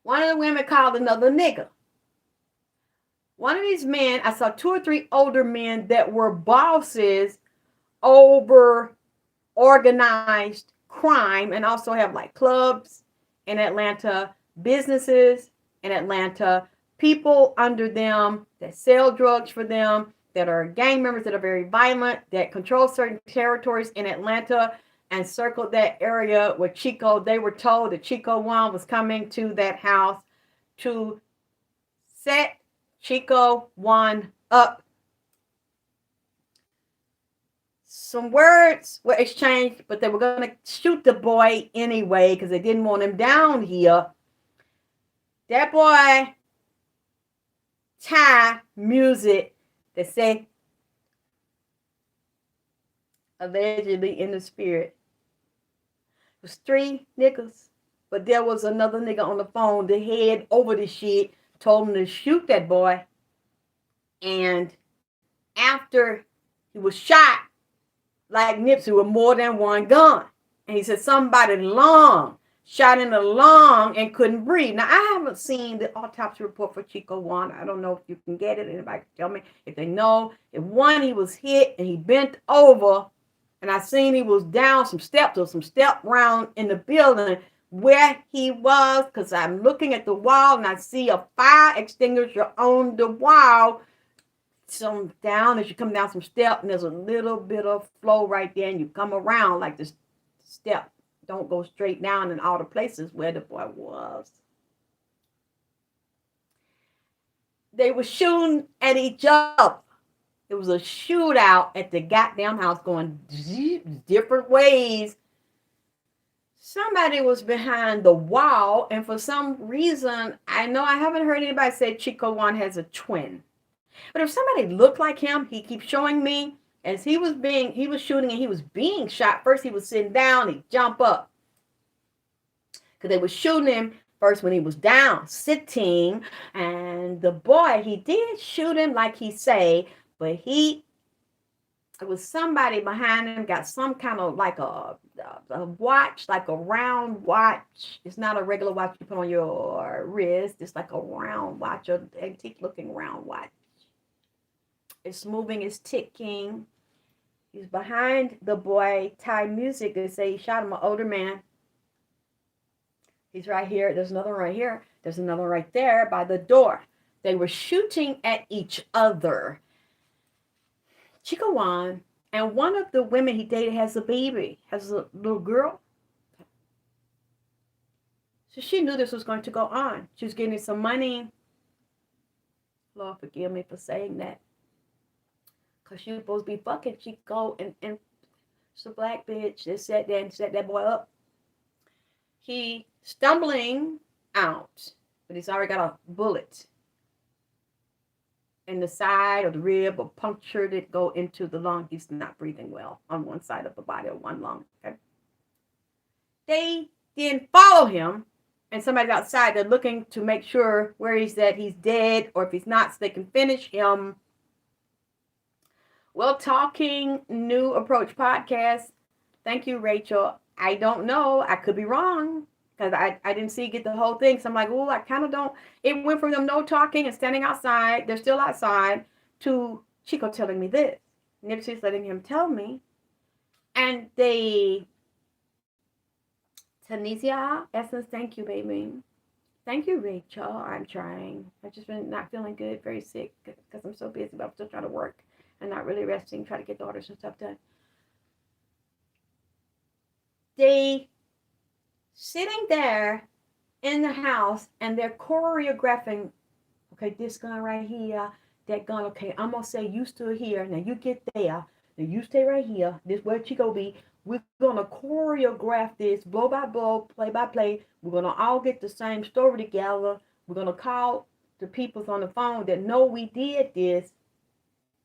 S1: One of the women called another nigga. One of these men, I saw 2 or 3 older men that were bosses over organized crime, and also have like clubs in Atlanta, businesses in Atlanta, people under them that sell drugs for them, that are gang members, that are very violent, that control certain territories in Atlanta and circled that area where Chico, they were told that Chico Juan was coming to that house to set Chico Juan up. Some words were exchanged, but they were going to shoot the boy anyway because they didn't want him down here. That boy, Thai music, they say, allegedly in the spirit. It was 3 niggas, but there was another nigga on the phone that head over the shit, told him to shoot that boy. And after he was shot, like NIPSEY, with more than one gun. And he said somebody lung, shot in the lung and couldn't breathe. Now, I haven't seen the autopsy report for Chico Juan. I don't know if you can get it. Anybody can tell me if they know. If one, he was hit and he bent over, and I seen he was down some steps or some step round in the building where he was, because I'm looking at the wall and I see a fire extinguisher on the wall. Some down as you come down some step, and there's a little bit of flow right there, and you come around like this step. Don't go straight down in all the places where the boy was. They were shooting at each other. It was a shootout at the goddamn house going different ways. Somebody was behind the wall, and for some reason, I know I haven't heard anybody say CHICO has a twin. But if somebody looked like him, he keeps showing me as he was shooting and he was being shot. First, he was sitting down, he jump up. Because they were shooting him first when he was down, sitting. And the boy, he did shoot him like he say, but it was somebody behind him, got some kind of like a watch, like a round watch. It's not a regular watch you put on your wrist. It's like a round watch, an antique looking round watch. It's moving, it's ticking. He's behind the boy. Thai music, they say he shot him, an older man. He's right here. There's another one right here. There's another one right there by the door. They were shooting at each other. JUAN, and one of the women he dated has a baby, has a little girl. So she knew this was going to go on. She was getting some money. Lord forgive me for saying that. Because she was supposed to be fucking CHICO, and it's a black bitch that sat there and set that boy up. He stumbling out, but he's already got a bullet in the side of the rib, or punctured it, go into the lung. He's not breathing well on one side of the body, or one lung. Okay. They then follow him, and somebody's outside. They're looking to make sure where he's at. He's dead, or if he's not, so they can finish him. Well, Talking New Approach podcast. Thank you, Rachel. I don't know. I could be wrong. Because I didn't see get the whole thing. So I'm like, oh, I kind of don't. It went from them no talking and standing outside. They're still outside. To CHICO telling me this. NIPSEY's letting him tell me. And Tunisia, Essence, thank you, baby. Thank you, Rachel. I'm trying. I've just been not feeling good, very sick. Because I'm so busy, but I'm still trying to work. And not really resting, try to get daughters and stuff done. They sitting there in the house, and they're choreographing, okay, this gun right here, that gun, okay, I'm going to say you stood here, now you get there, now you stay right here, this where CHICO be, we're going to choreograph this blow by blow, play by play, we're going to all get the same story together, we're going to call the peoples on the phone that know we did this,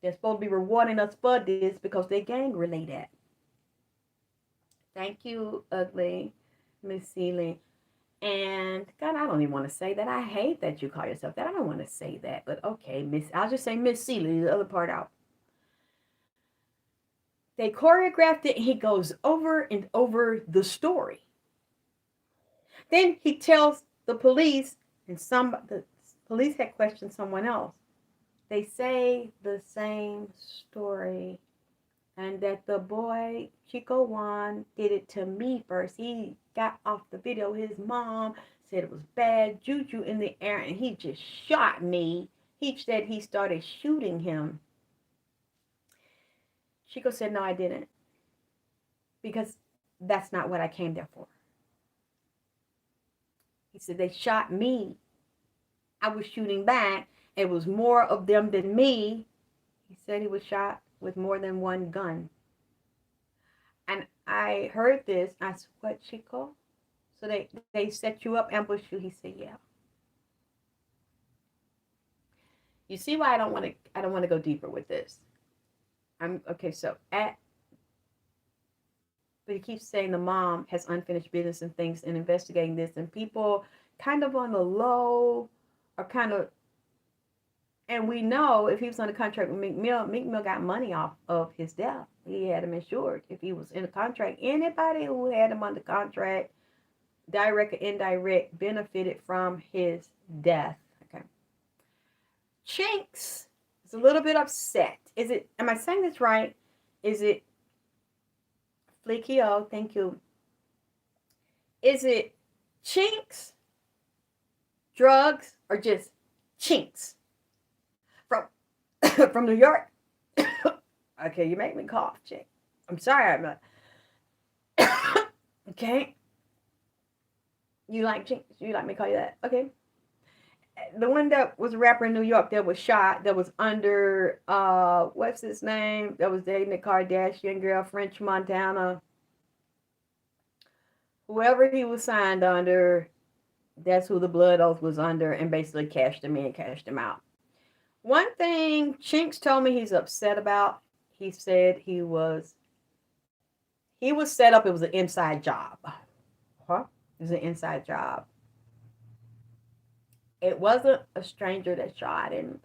S1: they're supposed to be rewarding us for this because they gang related. Thank you, ugly Miss Sealy. And God, I don't even want to say that. I hate that you call yourself that. I don't want to say that, but okay, I'll just say Miss Sealy, the other part out. They choreographed it, and he goes over and over the story. Then he tells the police, and the police had questioned someone else. They say the same story, and that the boy, JUAN, did it to me first. He got off the video. His mom said it was bad juju in the air, and he just shot me. He said he started shooting him. CHICO said, no, I didn't. Because that's not what I came there for. He said, they shot me. I was shooting back. It was more of them than me. He said he was shot with more than one gun. And I heard this. I said, what, CHICO? So they set you up, ambush you? He said, yeah. You see why I don't want to go deeper with this. But he keeps saying the mom has unfinished business and things and investigating this, and people kind of on the low are kind of, and we know if he was on a contract with Meek Mill got money off of his death. He had him insured. If he was in a contract, anybody who had him under contract, direct or indirect, benefited from his death. Okay. Chinks is a little bit upset. Am I saying this right? Is it Flickio? Thank you. Is it chinks, drugs, or just chinks? From New York. Okay, you make me cough, chick. I'm sorry, I'm not. Okay. You like chinks? You like me to call you that? Okay. the one that was a rapper in New York that was shot, that was under what's his name? That was dating the Kardashian girl, French Montana. Whoever he was signed under, that's who the blood oath was under, and basically cashed him in, cashed him out. One thing Chinks told me he's upset about, he said he was set up, it was an inside job. Huh? It was an inside job. It wasn't a stranger that shot him.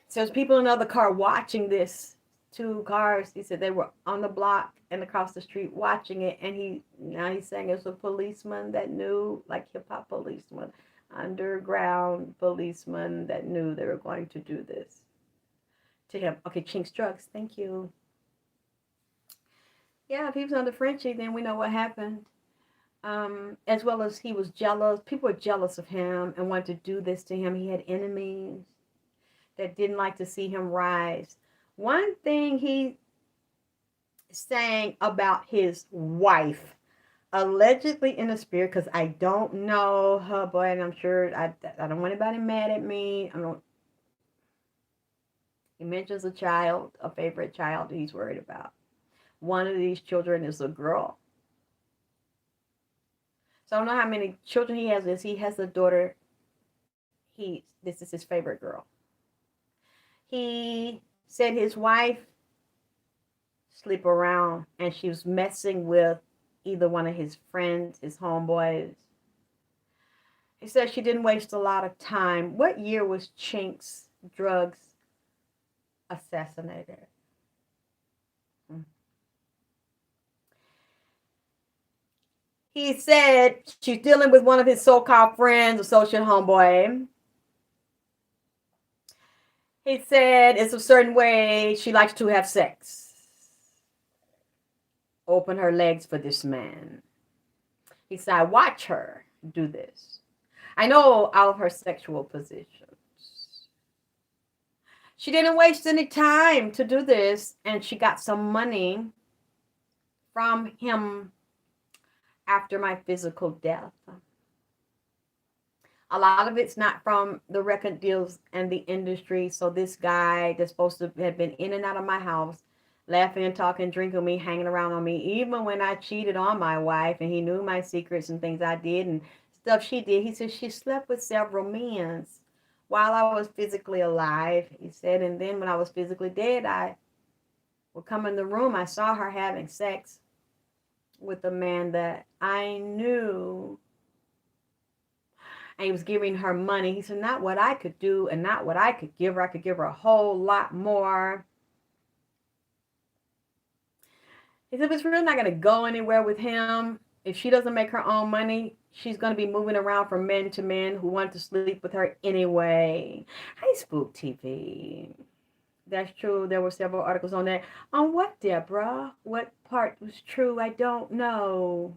S1: So there's people in another car watching this. 2 cars. He said they were on the block and across the street watching it. And he's saying it's a policeman that knew, like hip hop policeman, underground policeman that knew they were going to do this to him. Okay, Chinks Drugs. Thank you. Yeah, if he was under Frenchie, then we know what happened. As well as he was jealous. People were jealous of him and wanted to do this to him. He had enemies that didn't like to see him rise. One thing he sang about his wife, allegedly in the spirit, because I don't know her, boy, and I'm sure I don't want anybody mad at me. He mentions a child, a favorite child he's worried about. One of these children is a girl. So I don't know how many children he has. He has a daughter. This is his favorite girl. He said his wife sleep around and she was messing with either one of his friends, his homeboys. He said she didn't waste a lot of time. What year was Chinks Drugs assassinated? He said she's dealing with one of his so-called friends, associate homeboy. He said it's a certain way she likes to have sex. Open her legs for this man. He said, I watch her do this. I know all of her sexual positions. She didn't waste any time to do this, and she got some money from him after my physical death. A lot of it's not from the record deals and the industry. So this guy that's supposed to have been in and out of my house, laughing and talking, drinking me, hanging around on me, even when I cheated on my wife and he knew my secrets and things I did and stuff she did. He said she slept with several men while I was physically alive. He said, and then when I was physically dead, I would come in the room. I saw her having sex with a man that I knew. And he was giving her money. He said, not what I could do and not what I could give her. I could give her a whole lot more. He said, it's really not going to go anywhere with him. If she doesn't make her own money, she's going to be moving around from men to men who want to sleep with her anyway. Hey, Spook TV. That's true. There were several articles on that. On what, Deborah? What part was true? I don't know.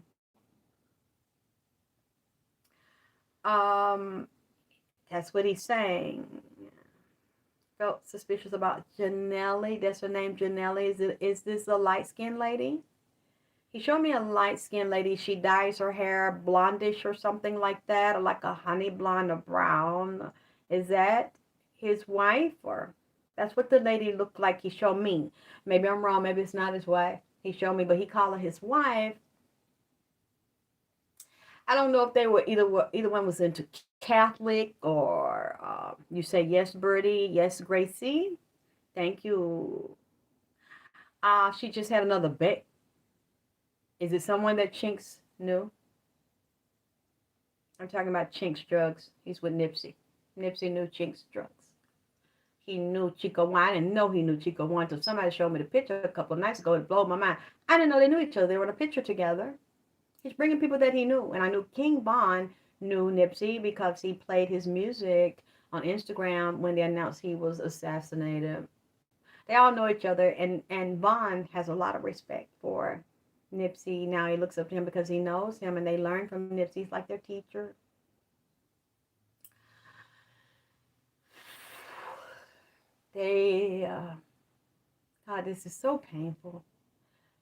S1: That's what he's saying. Felt suspicious about Janelle. That's her name, Janelle. Is this a light-skinned lady? He showed me a light-skinned lady. She dyes her hair blondish or something like that, or like a honey blonde or brown. Is that his wife? Or that's what the lady looked like he showed me. Maybe I'm wrong. Maybe it's not his wife. He showed me, but he called her his wife. I don't know if they were either one was into Catholic or you say yes, Birdie, yes, Gracie. Thank you. She just had another baby. Is it someone that Chinks knew? I'm talking about Chinks Drugs. He's with Nipsey. Nipsey knew Chinks Drugs. He knew Chico JUAN. I didn't know he knew Chico JUAN until somebody showed me the picture a couple of nights ago. It blew my mind. I didn't know they knew each other. They were in a picture together. He's bringing people that he knew. And I knew KINGVON knew Nipsey because he played his music on Instagram when they announced he was assassinated. They all know each other. And Von has a lot of respect for Nipsey. Now he looks up to him because he knows him and they learn from Nipsey. He's like their teacher. God, this is so painful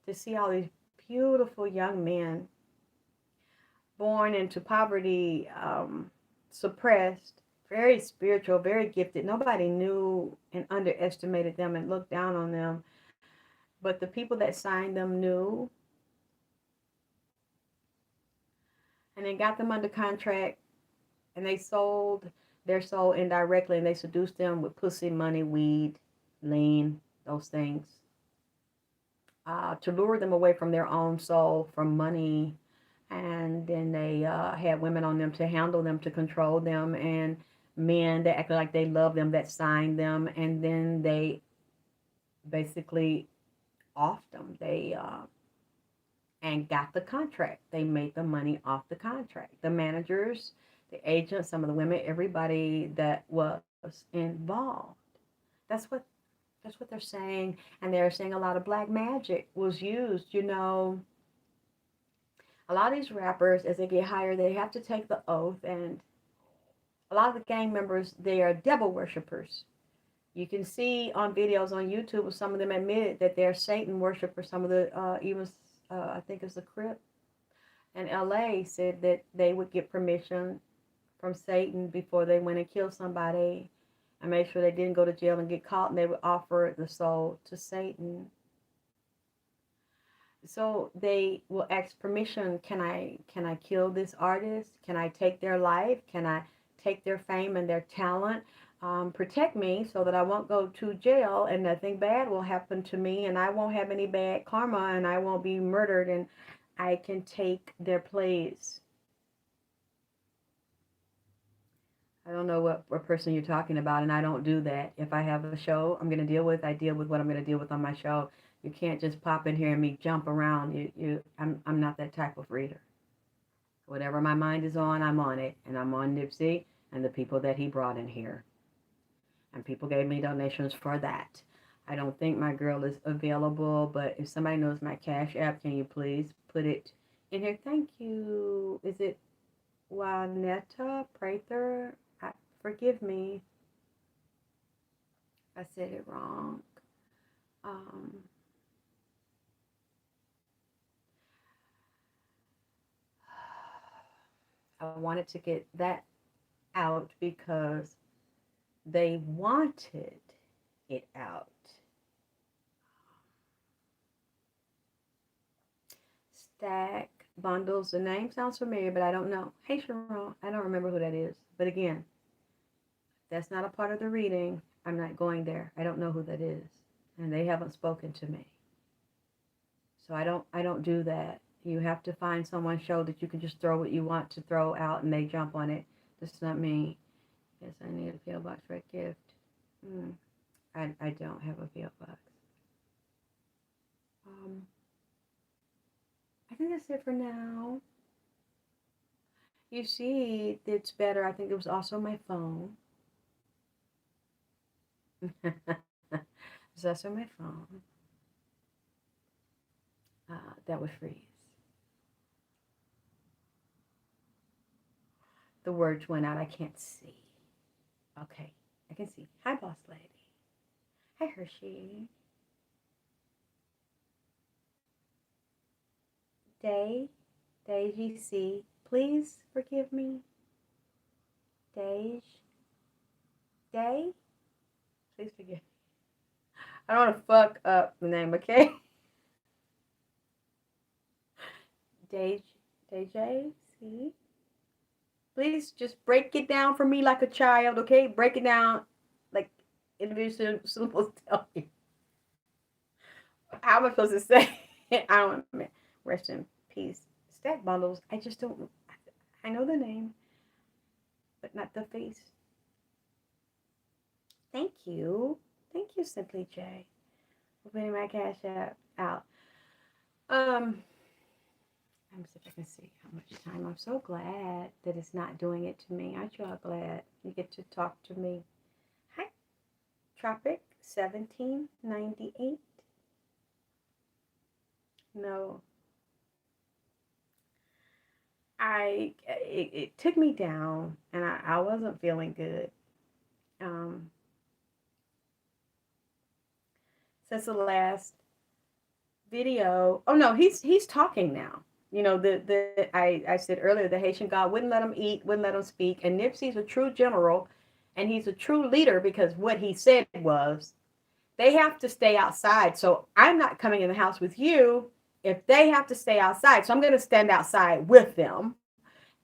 S1: to see all these beautiful young men born into poverty, suppressed, very spiritual, very gifted. Nobody knew and underestimated them and looked down on them. But the people that signed them knew, and they got them under contract, and they sold their soul indirectly, and they seduced them with pussy, money, weed, lean, those things, to lure them away from their own soul, from money. And then they had women on them to handle them, to control them, and men that acted like they loved them, that signed them, and then they basically offed them. They and got the contract. They made the money off the contract. The managers, the agents, some of the women, everybody that was involved. That's what they're saying, and they're saying a lot of black magic was used. You know, a lot of these rappers, as they get hired, they have to take the oath, and a lot of the gang members, they are devil worshippers. You can see on videos on YouTube, some of them admitted that they're Satan worshippers. Some of the even I think it's a Crip in LA said that they would get permission from Satan before they went and killed somebody, and make sure they didn't go to jail and get caught, and they would offer the soul to Satan. So they will ask permission. Can I kill this artist? Can I take their life? Can I take their fame and their talent? Protect me so that I won't go to jail and nothing bad will happen to me, and I won't have any bad karma, and I won't be murdered, and I can take their place. I don't know what person you're talking about, and I don't do that. If I have a show I'm going to deal with, I deal with what I'm going to deal with on my show. You can't just pop in here and me jump around. I'm not that type of reader. Whatever my mind is on, I'm on it, and I'm on NIPSEY and the people that he brought in here. And people gave me donations for that. I don't think my girl is available, but if somebody knows my Cash App, can you please put it in here? Thank you. Is it Juanetta Prather? Forgive me. I said it wrong. I wanted to get that out because they wanted it out. Stack bundles. The name sounds familiar, but I don't know. Hey, Sharon, I don't remember who that is. But again, that's not a part of the reading. I'm not going there. I don't know who that is, and they haven't spoken to me. So I don't do that. You have to find someone's show that you can just throw what you want to throw out, and they jump on it. That's not me. Yes, I need a PO box for a gift. I don't have a PO box. I think that's it for now. You see, it's better. I think it was also my phone. It's also my phone. That would freeze. The words went out. I can't see. Okay, I can see. Hi, boss lady. Hi, Hershey. Deji C. Please forgive me. Day. Please forgive me. I don't want to fuck up the name, okay? Deji C. Please just break it down for me like a child, okay? Break it down like individual syllables tell you. How am I supposed to say it? I don't know. Rest in peace. Stack bundles. I just don't. I know the name, but not the face. Thank you. Thank you, Simply J, for putting my Cash App out. I'm see if I can see how much time. I'm so glad that it's not doing it to me. Aren't you all glad you get to talk to me? Hi, Tropic 1798. No. It took me down, and I wasn't feeling good. Since the last video. Oh no, he's talking now. You know, I said earlier, the Haitian God wouldn't let him eat, wouldn't let him speak. And Nipsey's a true general, and he's a true leader because what he said was, they have to stay outside. So I'm not coming in the house with you if they have to stay outside. So I'm going to stand outside with them.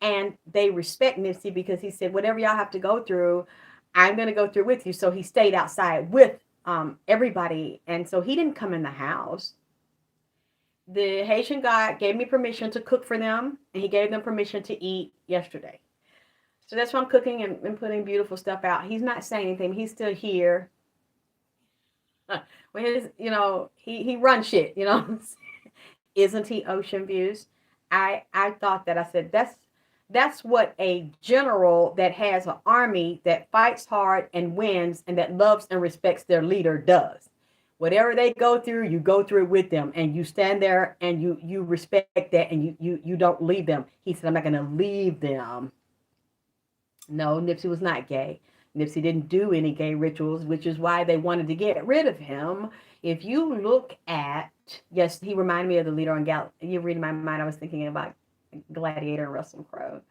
S1: And they respect Nipsey because he said, whatever y'all have to go through, I'm going to go through with you. So he stayed outside with everybody. And so he didn't come in the house. The Haitian God gave me permission to cook for them, and he gave them permission to eat yesterday. So that's why I'm cooking and putting beautiful stuff out. He's not saying anything. He's still here. When his, you know, he runs shit, you know. Isn't he Ocean Views? I thought that, I said, that's what a general that has an army that fights hard and wins and that loves and respects their leader does. Whatever they go through, you go through it with them, and you stand there and you respect that, and you don't leave them. He said, I'm not going to leave them. No, Nipsey was not gay. Nipsey didn't do any gay rituals, which is why they wanted to get rid of him. If you look at, yes, he reminded me of the leader on You're reading my mind. I was thinking about Gladiator and Russell Crowe.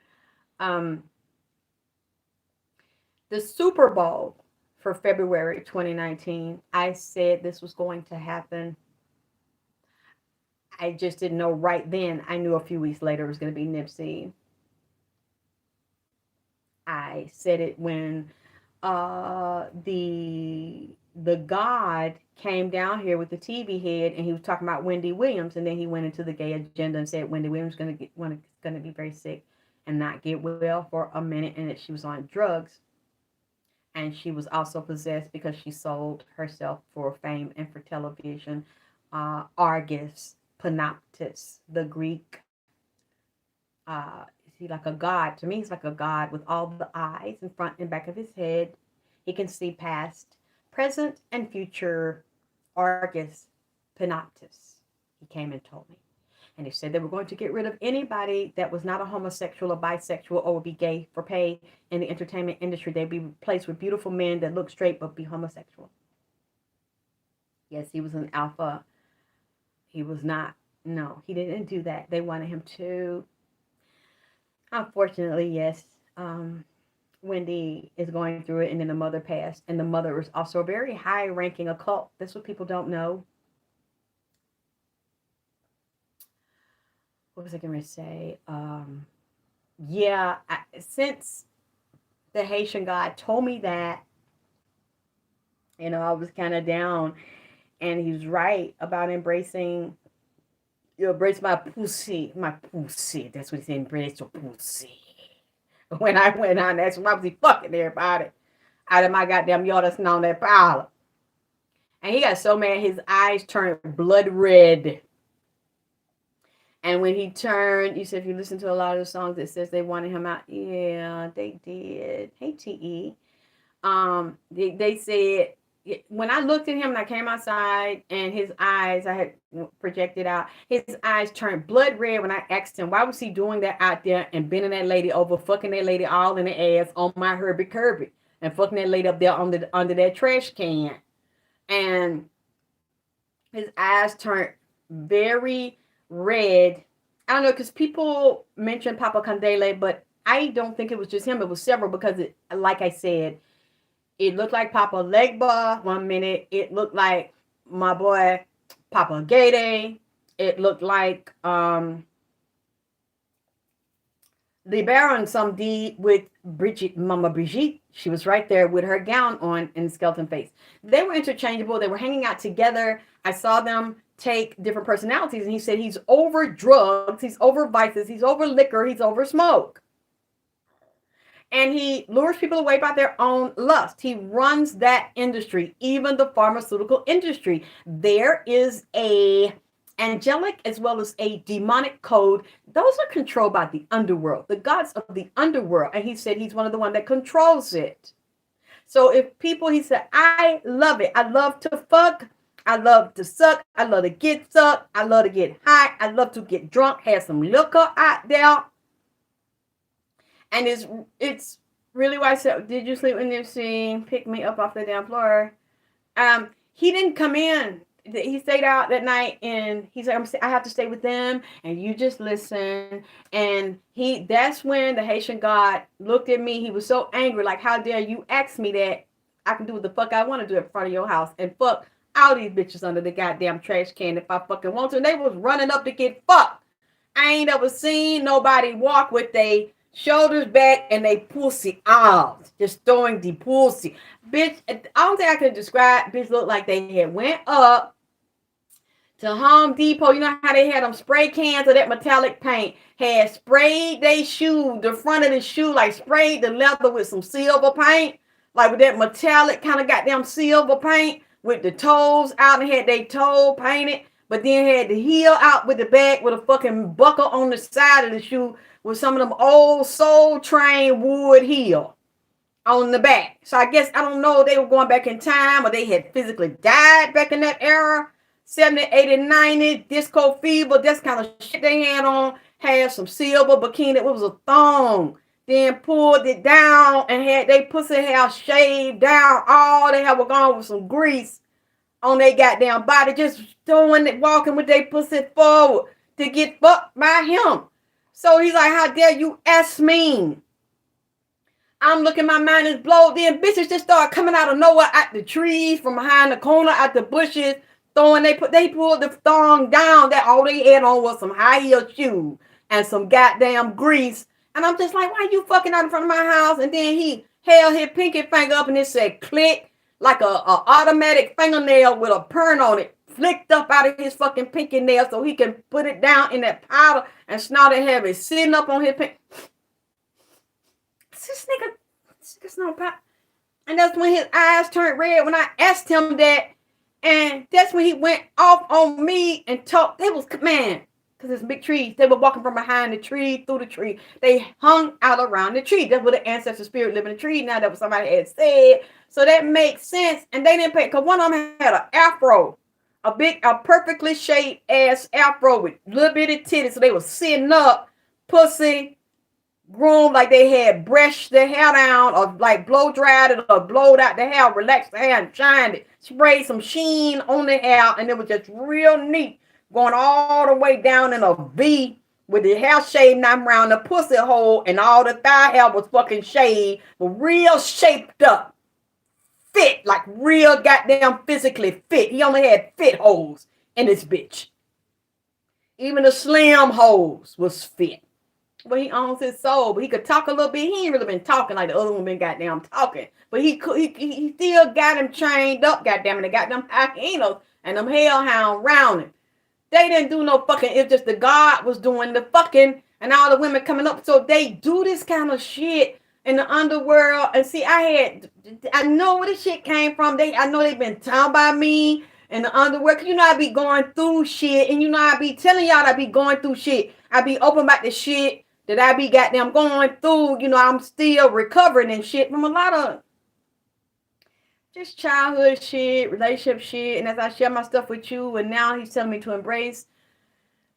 S1: The Super Bowl for February 2019, I said this was going to happen. I just didn't know right then. I knew a few weeks later it was going to be Nipsey. I said it when the God came down here with the TV head, and he was talking about Wendy Williams, and then he went into the gay agenda and said Wendy Williams going to be very sick and not get well for a minute, and that she was on drugs, and she was also possessed because she sold herself for fame and for television. Argus Panoptis, the Greek. Is he like a god? To me, he's like a god with all the eyes in front and back of his head. He can see past, present, and future. Argus Panoptis. He came and told me. And he said they were going to get rid of anybody that was not a homosexual or bisexual or would be gay for pay in the entertainment industry. They'd be replaced with beautiful men that look straight but be homosexual. Yes, he was an alpha. He was not. No, he didn't do that. They wanted him to. Unfortunately, yes. Wendy is going through it, and then the mother passed. And the mother was also a very high-ranking occult. That's what people don't know. What was I going to say? Since the Haitian God told me that, you know, I was kind of down, and he was right about embracing, embrace my pussy. That's what he said, embrace your pussy. When I went on, that's when I was fucking everybody out of my goddamn yard that's on that parlor. And he got so mad, his eyes turned blood red. And when he turned, you said if you listen to a lot of the songs, it says they wanted him out. Yeah, they did. Hey, T.E. They said, when I looked at him and I came outside and his eyes, I had projected out, his eyes turned blood red when I asked him, why was he doing that out there and bending that lady over, fucking that lady all in the ass on my Herbie Kirby and fucking that lady up there under that trash can. And his eyes turned very red. I don't know, because people mentioned Papa Candele, but I don't think it was just him. It was several because, like I said, it looked like Papa Legba one minute. It looked like my boy Papa Gade. It looked like the Baron some D with Mama Brigitte. She was right there with her gown on and skeleton face. They were interchangeable. They were hanging out together. I saw them take different personalities, and he said he's over drugs, he's over vices, he's over liquor, he's over smoke. And he lures people away by their own lust. He runs that industry, even the pharmaceutical industry. There is a angelic as well as a demonic code. Those are controlled by the underworld, the gods of the underworld. And he said he's one of the ones that controls it. So if people, he said, I love it. I love to fuck. I love to suck. I love to get sucked. I love to get high. I love to get drunk, have some liquor out there. And it's really why I said, did you sleep in this scene? Pick me up off the damn floor. He didn't come in. he stayed out that night, and he said, I have to stay with them, and you just listen. And that's when the Haitian God looked at me. He was so angry, like, how dare you ask me that? I can do what the fuck I want to do in front of your house, and fuck all these bitches under the goddamn trash can if I fucking want to. And they was running up to get fucked. I ain't ever seen nobody walk with they shoulders back and they pussy out, just throwing the pussy. Bitch, I don't think I can describe. Bitch looked like they had went up to Home Depot. You know how they had them spray cans of that metallic paint, had sprayed they shoe, the front of the shoe, like sprayed the leather with some silver paint, like with that metallic kind of goddamn silver paint, with the toes out, and had they toe painted, but then had the heel out with the back with a fucking buckle on the side of the shoe with some of them old Soul Train wood heel on the back. So I guess, I don't know, they were going back in time, or they had physically died back in that era. 70, 80, 90, disco fever, that's kind of shit they had on. Had some silver bikini. It was a thong. Then pulled it down and had they pussy hair shaved down. All they had was gone with some grease on their goddamn body. Just throwing it, walking with their pussy forward to get fucked by him. So he's like, how dare you ask me? I'm looking, my mind is blown. Then bitches just start coming out of nowhere, out the trees, from behind the corner, out the bushes. They pulled the thong down. That all they had on was some high heel shoes and some goddamn grease. And I'm just like, why you fucking out in front of my house? And then he held his pinky finger up and it said click, like a automatic fingernail with a perm on it, flicked up out of his fucking pinky nail so he can put it down in that powder and snort it heavy, sitting up on his pinky. This nigga's no pop. And that's when his eyes turned red when I asked him that. And that's when he went off on me and talked. They was, man, because it's big trees. They were walking from behind the tree, through the tree. They hung out around the tree. That's where the ancestor spirit live in the tree. Now that was somebody had said. So that makes sense. And they didn't pay, because one of them had an afro. A perfectly shaped ass afro with little bitty titties. So they was sitting up, pussy, groomed, like they had brushed their hair down, or like blow dried it, or blowed out the hair, relaxed the hair and shined it, sprayed some sheen on the hair, and it was just real neat, going all the way down in a V with the hair shaved down around the pussy hole, and all the thigh hair was fucking shaved, but real shaped up, fit, like real goddamn physically fit. He only had fit holes in this bitch. Even the slim holes was fit. But he owns his soul. But he could talk a little bit. He ain't really been talking like the other one been goddamn talking. But he still got him trained up, goddamn it. They got them hyenas and them hellhound round him. They didn't do no fucking. It's just the God was doing the fucking, and all the women coming up. So they do this kind of shit in the underworld. And see, I know where this shit came from. I know they've been talking about me in the underworld. Cause you know I be going through shit, and you know I be telling y'all I be going through shit. I be open about the shit that I be goddamn going through. You know, I'm still recovering and shit from a lot of just childhood shit, relationship shit. And as I share my stuff with you, and now he's telling me to embrace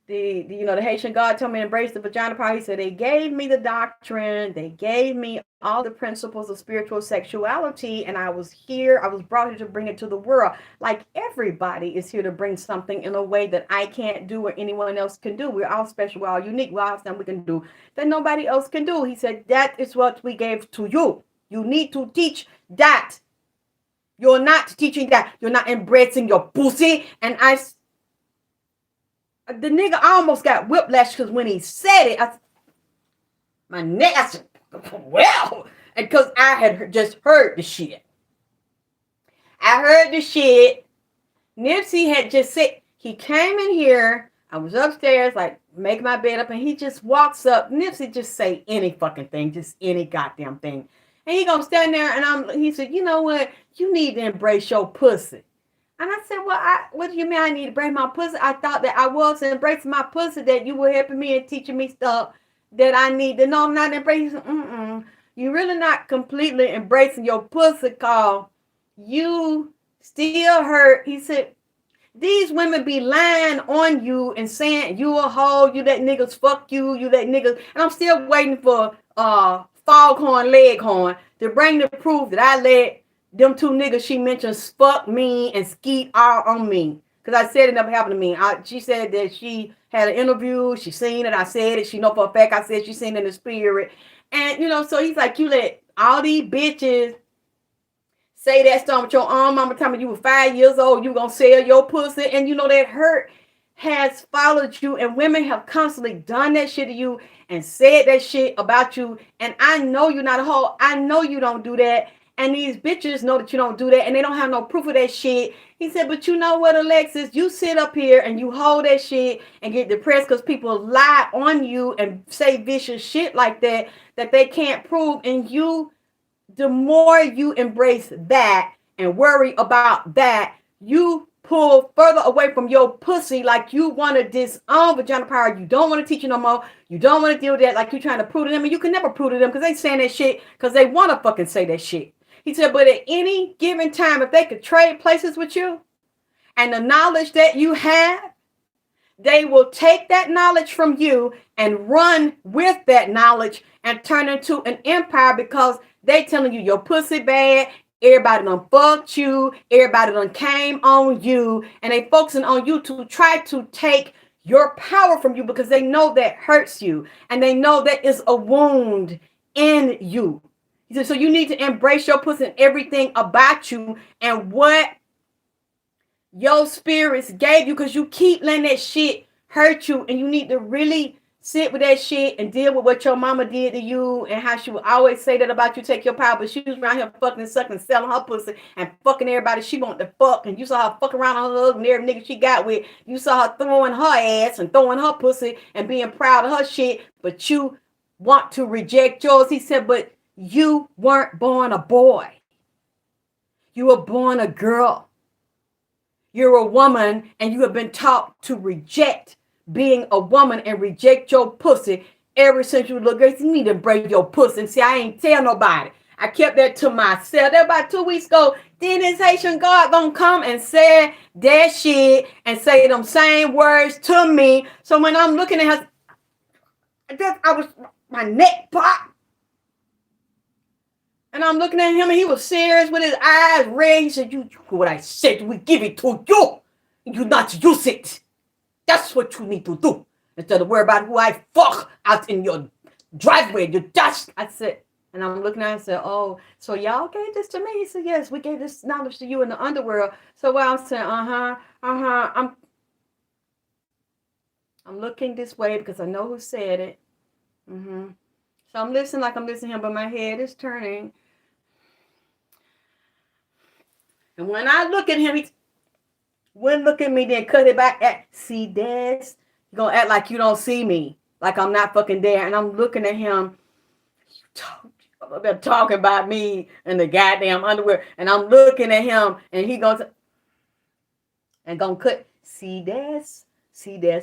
S1: the Haitian God told me to embrace the vagina part. He said they gave me the doctrine, they gave me all the principles of spiritual sexuality, and I was brought here to bring it to the world. Like everybody is here to bring something in a way that I can't do or anyone else can do. We're all special, we're all unique, we all have something we can do that nobody else can do. He said that is what we gave to you. You need to teach that. You're not teaching that. You're not embracing your pussy. And the nigga almost got whiplash because when he said it, my neck, I said, well, and because I had just heard the shit. I heard the shit. NIPSEY had just said, he came in here. I was upstairs, like, making my bed up, and he just walks up. NIPSEY just say any fucking thing, just any goddamn thing. And he gonna stand there, and he said, you know what? You need to embrace your pussy. And I said, well, what do you mean I need to embrace my pussy? I thought that I was embracing my pussy, that you were helping me and teaching me stuff that I need to know. I'm not embracing. You're really not completely embracing your pussy, cause you still hurt. He said, these women be lying on you and saying you a hoe, you let niggas fuck you, you let niggas. And I'm still waiting for Foghorn Leghorn to bring the proof that I let them two niggas she mentions fuck me and skeet all on me. because I said it never happened to me. She said that she had an interview. She seen it. I said it. She know for a fact I said she seen it in the spirit. And, so he's like, you let all these bitches say that stuff with your own mama telling me you were 5 years old, you gonna sell your pussy, and that hurt has followed you, and women have constantly done that shit to you and said that shit about you. And I know you're not a hoe. I know you don't do that. And these bitches know that you don't do that, and they don't have no proof of that shit. He said, but you know what, Alexis? You sit up here and you hold that shit and get depressed because people lie on you and say vicious shit like that they can't prove. And the more you embrace that and worry about that, you pull further away from your pussy, like you want to disown vagina power. You don't want to teach you no more. You don't want to deal with that, like you're trying to prove to them. And you can never prove to them because they saying that shit because they want to fucking say that shit. He said, but at any given time, if they could trade places with you and the knowledge that you have, they will take that knowledge from you and run with that knowledge and turn into an empire because they telling you your pussy bad. Everybody done fucked you. Everybody done came on you. And they focusing on you to try to take your power from you because they know that hurts you. And they know that is a wound in you. He said, so you need to embrace your pussy and everything about you and what your spirits gave you, because you keep letting that shit hurt you, and you need to really sit with that shit and deal with what your mama did to you and how she would always say that about you, take your power, but she was around here fucking and sucking, selling her pussy and fucking everybody she wanted to fuck, and you saw her fucking around on her husband and every nigga she got with. You saw her throwing her ass and throwing her pussy and being proud of her shit, but you want to reject yours. He said, but you weren't born a boy. You were born a girl. You're a woman, and you have been taught to reject being a woman and reject your pussy ever since you look at you need to break your pussy. And see, I ain't tell nobody. I kept that to myself. That about 2 weeks ago, then this Haitian God gonna come and say that shit and say them same words to me. So when I'm looking at her, my neck popped. And I'm looking at him, and he was serious with his eyes red. He said, you what I said, we give it to you. You not use it. That's what you need to do. Instead of worry about who I fuck out in your driveway, your dust. I said, and I'm looking at him and said, oh, so y'all gave this to me? He said, yes, we gave this knowledge to you in the underworld. So while I'm saying, I'm looking this way because I know who said it. So I'm listening like I'm listening to him, but my head is turning. And when I look at him, he wouldn't look at me, then cut it back. See, Des, you're going to act like you don't see me, like I'm not fucking there. And I'm looking at him, they're talking about me in the goddamn underwear. And I'm looking at him, and he going to cut. See, that's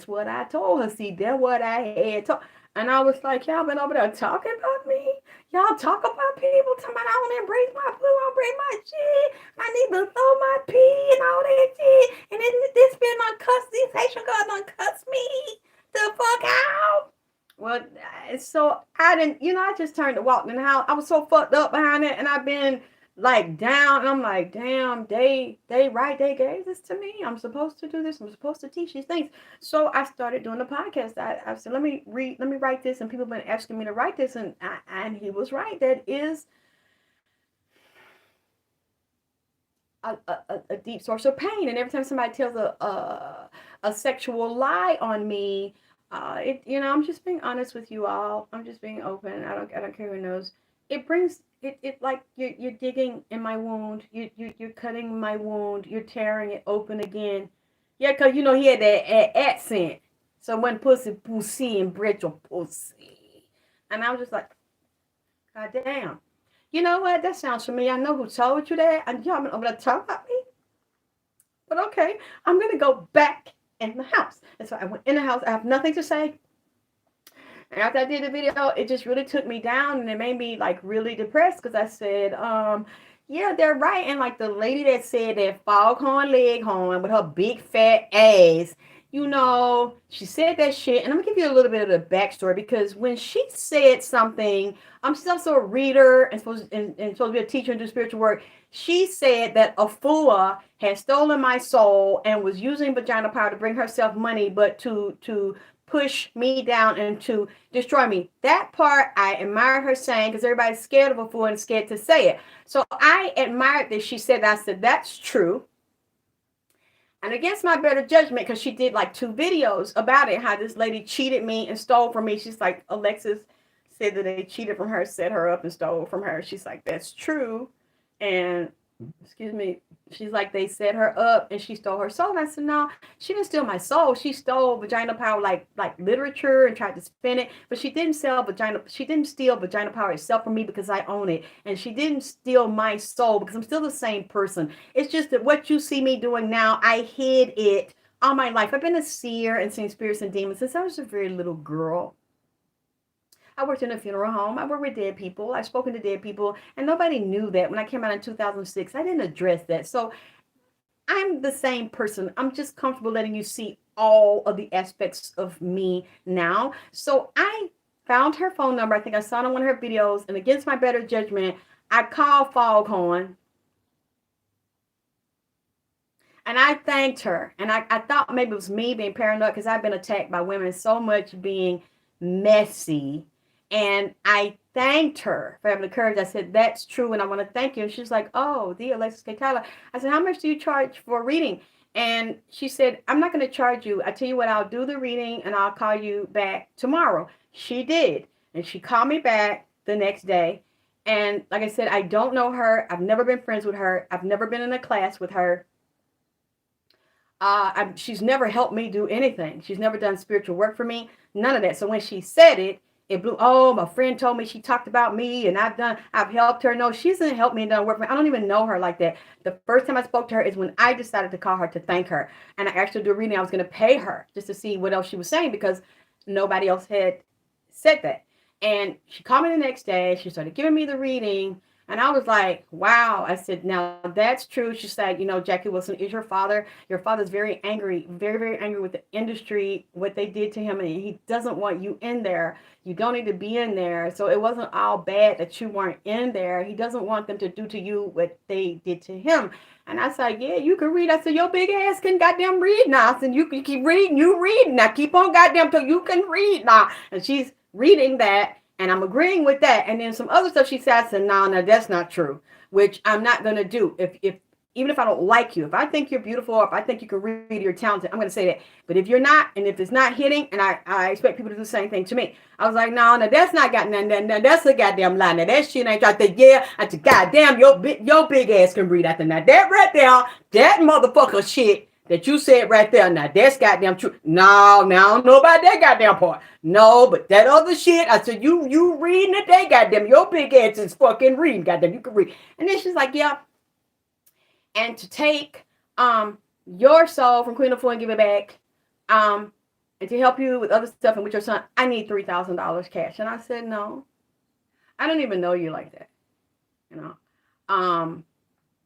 S1: what I told her. See, that's what I had told. And I was like, y'all been over there talking about me? Y'all talk about people talking about I want to embrace my food, I want to embrace my shit. I need to throw my pee and all that shit. And then this been on cuss, these Haitian girls done cuss me the fuck out. Well, so I didn't, I just turned to walk in the house. I was so fucked up behind it, and I've been like down, and I'm like, damn, they gave this to me. I'm supposed to do this. I'm supposed to teach these things. So I started doing the podcast. I said, let me write this, and people have been asking me to write this, and he was right. That is a deep source of pain, and every time somebody tells a sexual lie on me, I'm just being honest with you all. I'm just being open. I don't care who knows. It brings it like you're digging in my wound. You're cutting my wound. You're tearing it open again. Yeah, because he had that accent. So when pussy and bread your pussy, and I was just like, God damn. You know what? That sounds familiar. I know who told you that, and y'all been over there talking about me. But okay, I'm gonna go back in the house. And so I went in the house. I have nothing to say. And after I did the video, it just really took me down, and it made me like really depressed because I said, yeah, they're right. And like the lady that said that foghorn leghorn with her big fat ass she said that shit. And I'm going to give you a little bit of the backstory because when she said something, she's also a reader and supposed to be a teacher and do spiritual work. She said that Afua had stolen my soul and was using vagina power to bring herself money, but to push me down and to destroy me. That part I admired her saying because everybody's scared of Afua and scared to say it. So I admired that she said that. I said, that's true. And against my better judgment, because she did like 2 videos about it, how this lady cheated me and stole from me. She's like, Alexis said that they cheated from her, set her up and stole from her. She's like, that's true. And excuse me, she's like, they set her up and she stole her soul. And I said, no, she didn't steal my soul. She stole vagina power, like literature, and tried to spin it. But she didn't steal vagina power itself from me because I own it. And she didn't steal my soul because I'm still the same person. It's just that what you see me doing now, I hid it all my life. I've been a seer and seen spirits and demons since I was a very little girl. I worked in a funeral home. I worked with dead people. I've spoken to dead people, and nobody knew that. When I came out in 2006, I didn't address that. So I'm the same person. I'm just comfortable letting you see all of the aspects of me now. So I found her phone number. I think I saw it on one of her videos, and against my better judgment, I called Foghorn. And I thanked her. And I thought maybe it was me being paranoid because I've been attacked by women so much being messy. And I thanked her for having the courage. I said, that's true, and I want to thank you. And she's like, oh, the Alexis K. Tyler. I said, how much do you charge for reading? And she said, I'm not going to charge you. I tell you what, I'll do the reading, and I'll call you back tomorrow. She did. And she called me back the next day. And like I said, I don't know her. I've never been friends with her. I've never been in a class with her. She's never helped me do anything. She's never done spiritual work for me. None of that. So when she said it, it blew. Oh, my friend told me she talked about me and I've helped her. No, she hasn't helped me and done work for me. I don't even know her like that. The first time I spoke to her is when I decided to call her to thank her. And I actually do a reading. I was going to pay her just to see what else she was saying because nobody else had said that. And she called me the next day. She started giving me the reading. And I was like, wow. I said, now that's true. She said, Jackie Wilson is your father. Your father's very angry, very, very angry with the industry, what they did to him. And he doesn't want you in there. You don't need to be in there. So it wasn't all bad that you weren't in there. He doesn't want them to do to you what they did to him. And I said, yeah, you can read. I said, your big ass can goddamn read now. I said, you can keep reading. You read now. Keep on goddamn till you can read now. And she's reading that. And I'm agreeing with that. And then some other stuff she said, I said, no, that's not true, which I'm not going to do. Even if I don't like you, if I think you're beautiful, or if I think you can read, you're talented, I'm going to say that. But if you're not, and if it's not hitting, and I expect people to do the same thing to me. I was like, no, that's not got nothing. No, that's a goddamn lie. Now that shit ain't right there. Yeah, I said, goddamn, your big ass can read after that. That right there, that motherfucker shit that you said right there. Now that's goddamn true. No, now I don't know about that goddamn part. No, but that other shit, I said, you reading it, they goddamn, your big ass is fucking reading, goddamn, you can read. And then she's like, yeah. And to take your soul from Queen of Four and give it back, and to help you with other stuff and with your son, I need $3,000 cash. And I said, no, I don't even know you like that.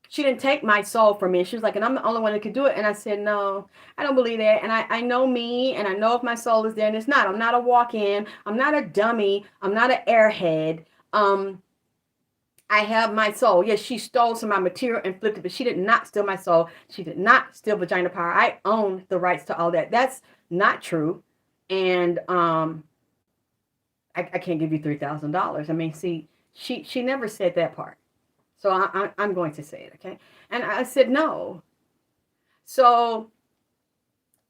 S1: She didn't take my soul from me. She was like, and I'm the only one that could do it. And I said, no, I don't believe that. And I know me, and I know if my soul is there, and it's not. I'm not a walk-in. I'm not a dummy. I'm not an airhead. I have my soul. Yes, she stole some of my material and flipped it, but she did not steal my soul. She did not steal vagina power. I own the rights to all that. That's not true. And I can't give you $3,000. I mean, see, she never said that part. So I'm going to say it, okay? And I said, no. So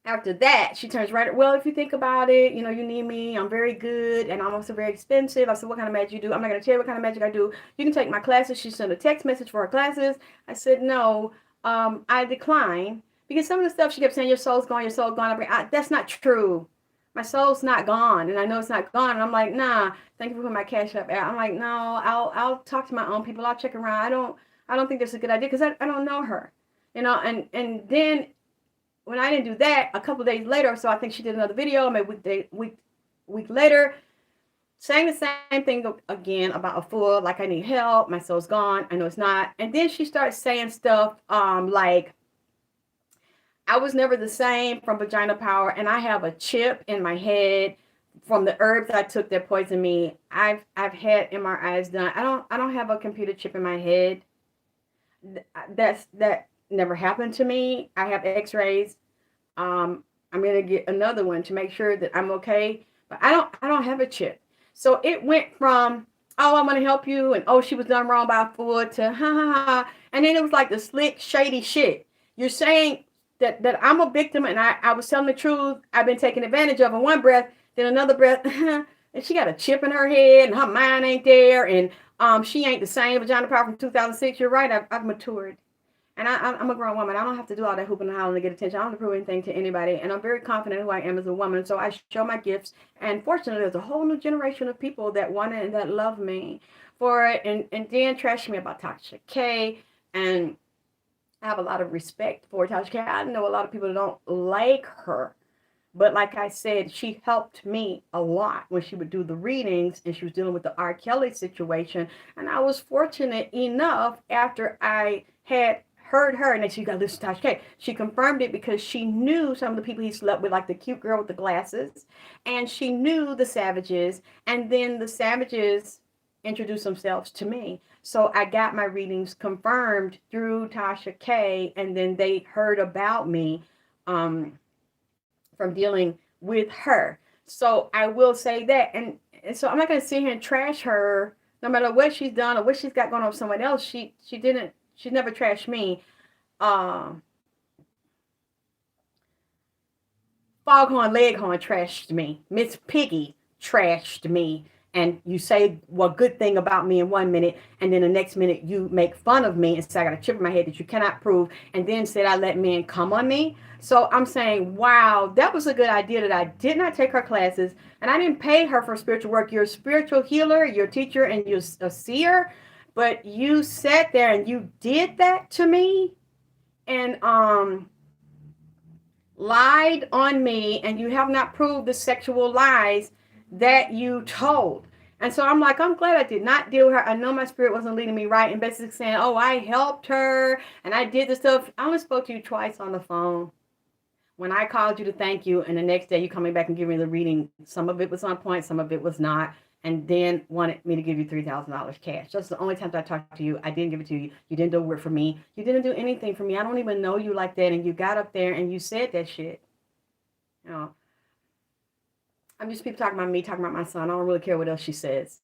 S1: after that, she turns right. Well, if you think about it, you need me. I'm very good, and I'm also very expensive. I said, what kind of magic you do? I'm not going to tell you what kind of magic I do. You can take my classes. She sent a text message for her classes. I said, no, I decline. Because some of the stuff she kept saying, your soul's gone, your soul's gone. That's not true. My soul's not gone, and I know it's not gone. And I'm like, nah, thank you for putting my cash up. I'm like, no, I'll talk to my own people. I'll check around. I don't think that's a good idea because I don't know her, and then when I didn't do that, a couple of days later, so I think she did another video, maybe week later, saying the same thing again about a fool, like I need help, my soul's gone, I know it's not. And then she starts saying stuff like, I was never the same from vagina power, and I have a chip in my head from the herbs I took that poisoned me. I've had MRIs done. I don't have a computer chip in my head. That never happened to me. I have X-rays. I'm gonna get another one to make sure that I'm okay. But I don't have a chip. So it went from, oh, I want to help you, and oh, she was done wrong by food, to ha ha ha, and then it was like the slick shady shit. You're saying that I'm a victim, and I was telling the truth. I've been taken advantage of in one breath, then another breath, and she got a chip in her head, and her mind ain't there, and she ain't the same vagina power from 2006. You're right. I've matured. And I'm a grown woman. I don't have to do all that hooping and hollering to get attention. I don't have to prove anything to anybody. And I'm very confident who I am as a woman. So I show my gifts. And fortunately, there's a whole new generation of people that want it and that love me for it. And then trash me about Tasha K. And I have a lot of respect for Tasha K. I know a lot of people that don't like her. But like I said, she helped me a lot when she would do the readings, and she was dealing with the R. Kelly situation. And I was fortunate enough, after I had heard her, and then she got to listen to Tasha K. She confirmed it because she knew some of the people he slept with, like the cute girl with the glasses, and she knew the Savages, and then the Savages introduced themselves to me. So I got my readings confirmed through Tasha K, and then they heard about me from dealing with her. So I will say that, and so I'm not going to sit here and trash her, no matter what she's done or what she's got going on with someone else. She never trashed me. Foghorn Leghorn trashed me. Miss Piggy trashed me. And you say one good thing about me in 1 minute, and then the next minute you make fun of me and say I got a chip in my head that you cannot prove, and then said I let men come on me. So I'm saying, wow, that was a good idea that I did not take her classes, and I didn't pay her for spiritual work. You're a spiritual healer, you're a teacher, and you're a seer, but you sat there and you did that to me, and lied on me, and you have not proved the sexual lies that you told. And so I'm like, I'm glad I did not deal with her. I know my spirit wasn't leading me right, and basically saying, oh, I helped her and I did this stuff. I only spoke to you twice on the phone. When I called you to thank you, and the next day you coming back and giving me the reading, some of it was on point, some of it was not, and then wanted me to give you $3,000 cash. That's the only times I talked to you. I didn't give it to you. You didn't do work for me. You didn't do anything for me. I don't even know you like that, and you got up there and you said that shit. You know, I'm just people talking about me, talking about my son. I don't really care what else she says.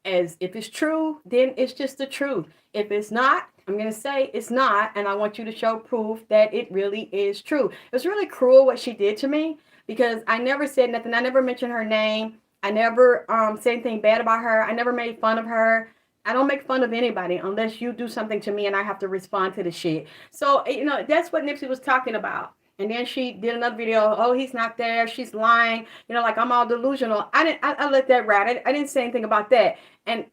S1: As if it's true, then it's just the truth. If it's not, I'm going to say it's not, and I want you to show proof that it really is true. It was really cruel what she did to me, because I never said nothing. I never mentioned her name. I never said anything bad about her. I never made fun of her. I don't make fun of anybody unless you do something to me and I have to respond to the shit. So, you know, that's what NIPSEY was talking about. And then she did another video. Oh, he's not there. She's lying. You know, like I'm all delusional. I let that ride. I didn't say anything about that. And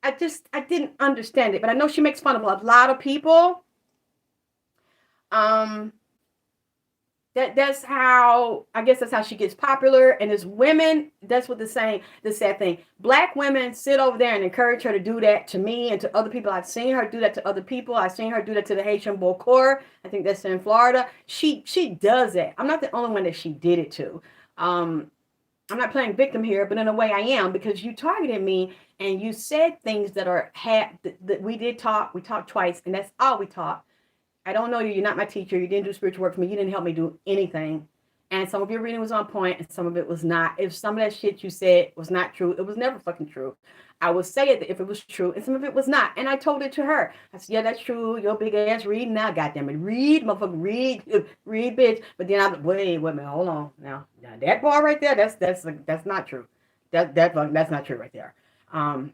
S1: I didn't understand it. But I know she makes fun of a lot of people. That's how, I guess that's how she gets popular. And as women, that's what they're saying. The sad thing, black women sit over there and encourage her to do that to me and to other people. I've seen her do that to other people. I've seen her do that to the Haitian Bokor. I think that's in Florida. She does that. I'm not the only one that she did it to. I'm not playing victim here, but in a way I am, because you targeted me and you said things that that we did talk. We talked twice, and that's all we talked. I don't know you. You're not my teacher. You didn't do spiritual work for me. You didn't help me do anything. And some of your reading was on point, and some of it was not. If some of that shit you said was not true, it was never fucking true. I would say it if it was true, and some of it was not. And I told it to her. I said, yeah, that's true. Your big ass reading now. Goddamn it. Read, motherfucker. Read, bitch. But then I wait a minute. Hold on. Now that part right there, that's not true. That's not true right there. Then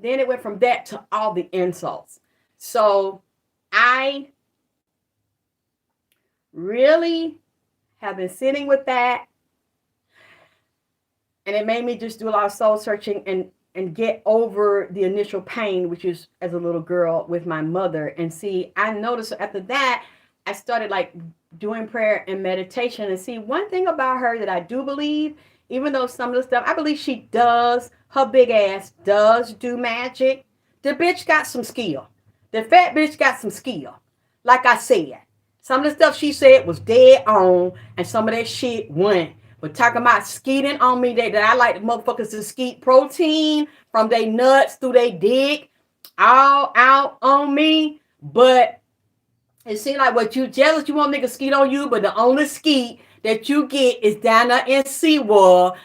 S1: it went from that to all the insults. So I really have been sitting with that, and it made me just do a lot of soul searching and get over the initial pain, which is as a little girl with my mother. And see, I noticed after that, I started like doing prayer and meditation. And see, one thing about her that I do believe, even though some of the stuff, I believe she does, her big ass does do magic. The bitch got some skill. The fat bitch got some skill. Like I said, Some of the stuff she said was dead on, and some of that shit went. But talking about skeeting on me, that I like the motherfuckers to skeet protein from their nuts through their dick, all out on me. But it seems like what you jealous, you want niggas skeet on you, but the only skeet that you get is down there in SeaWorld.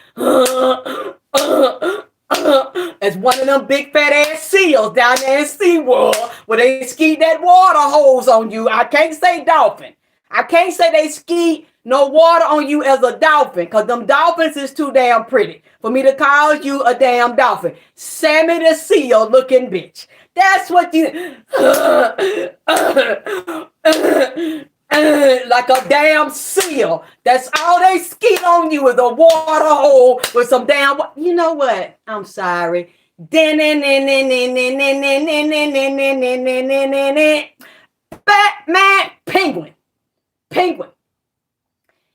S1: As one of them big fat ass seals down there in SeaWorld where they skeet that water hose on you. I can't say dolphin. I can't say they skeet no water on you as a dolphin, because them dolphins is too damn pretty for me to call you a damn dolphin. Sammy the Seal looking bitch. That's what you like a damn seal. That's all they skeet on you is a water hole with some damn. You know what? I'm sorry. Batman Penguin. Penguin.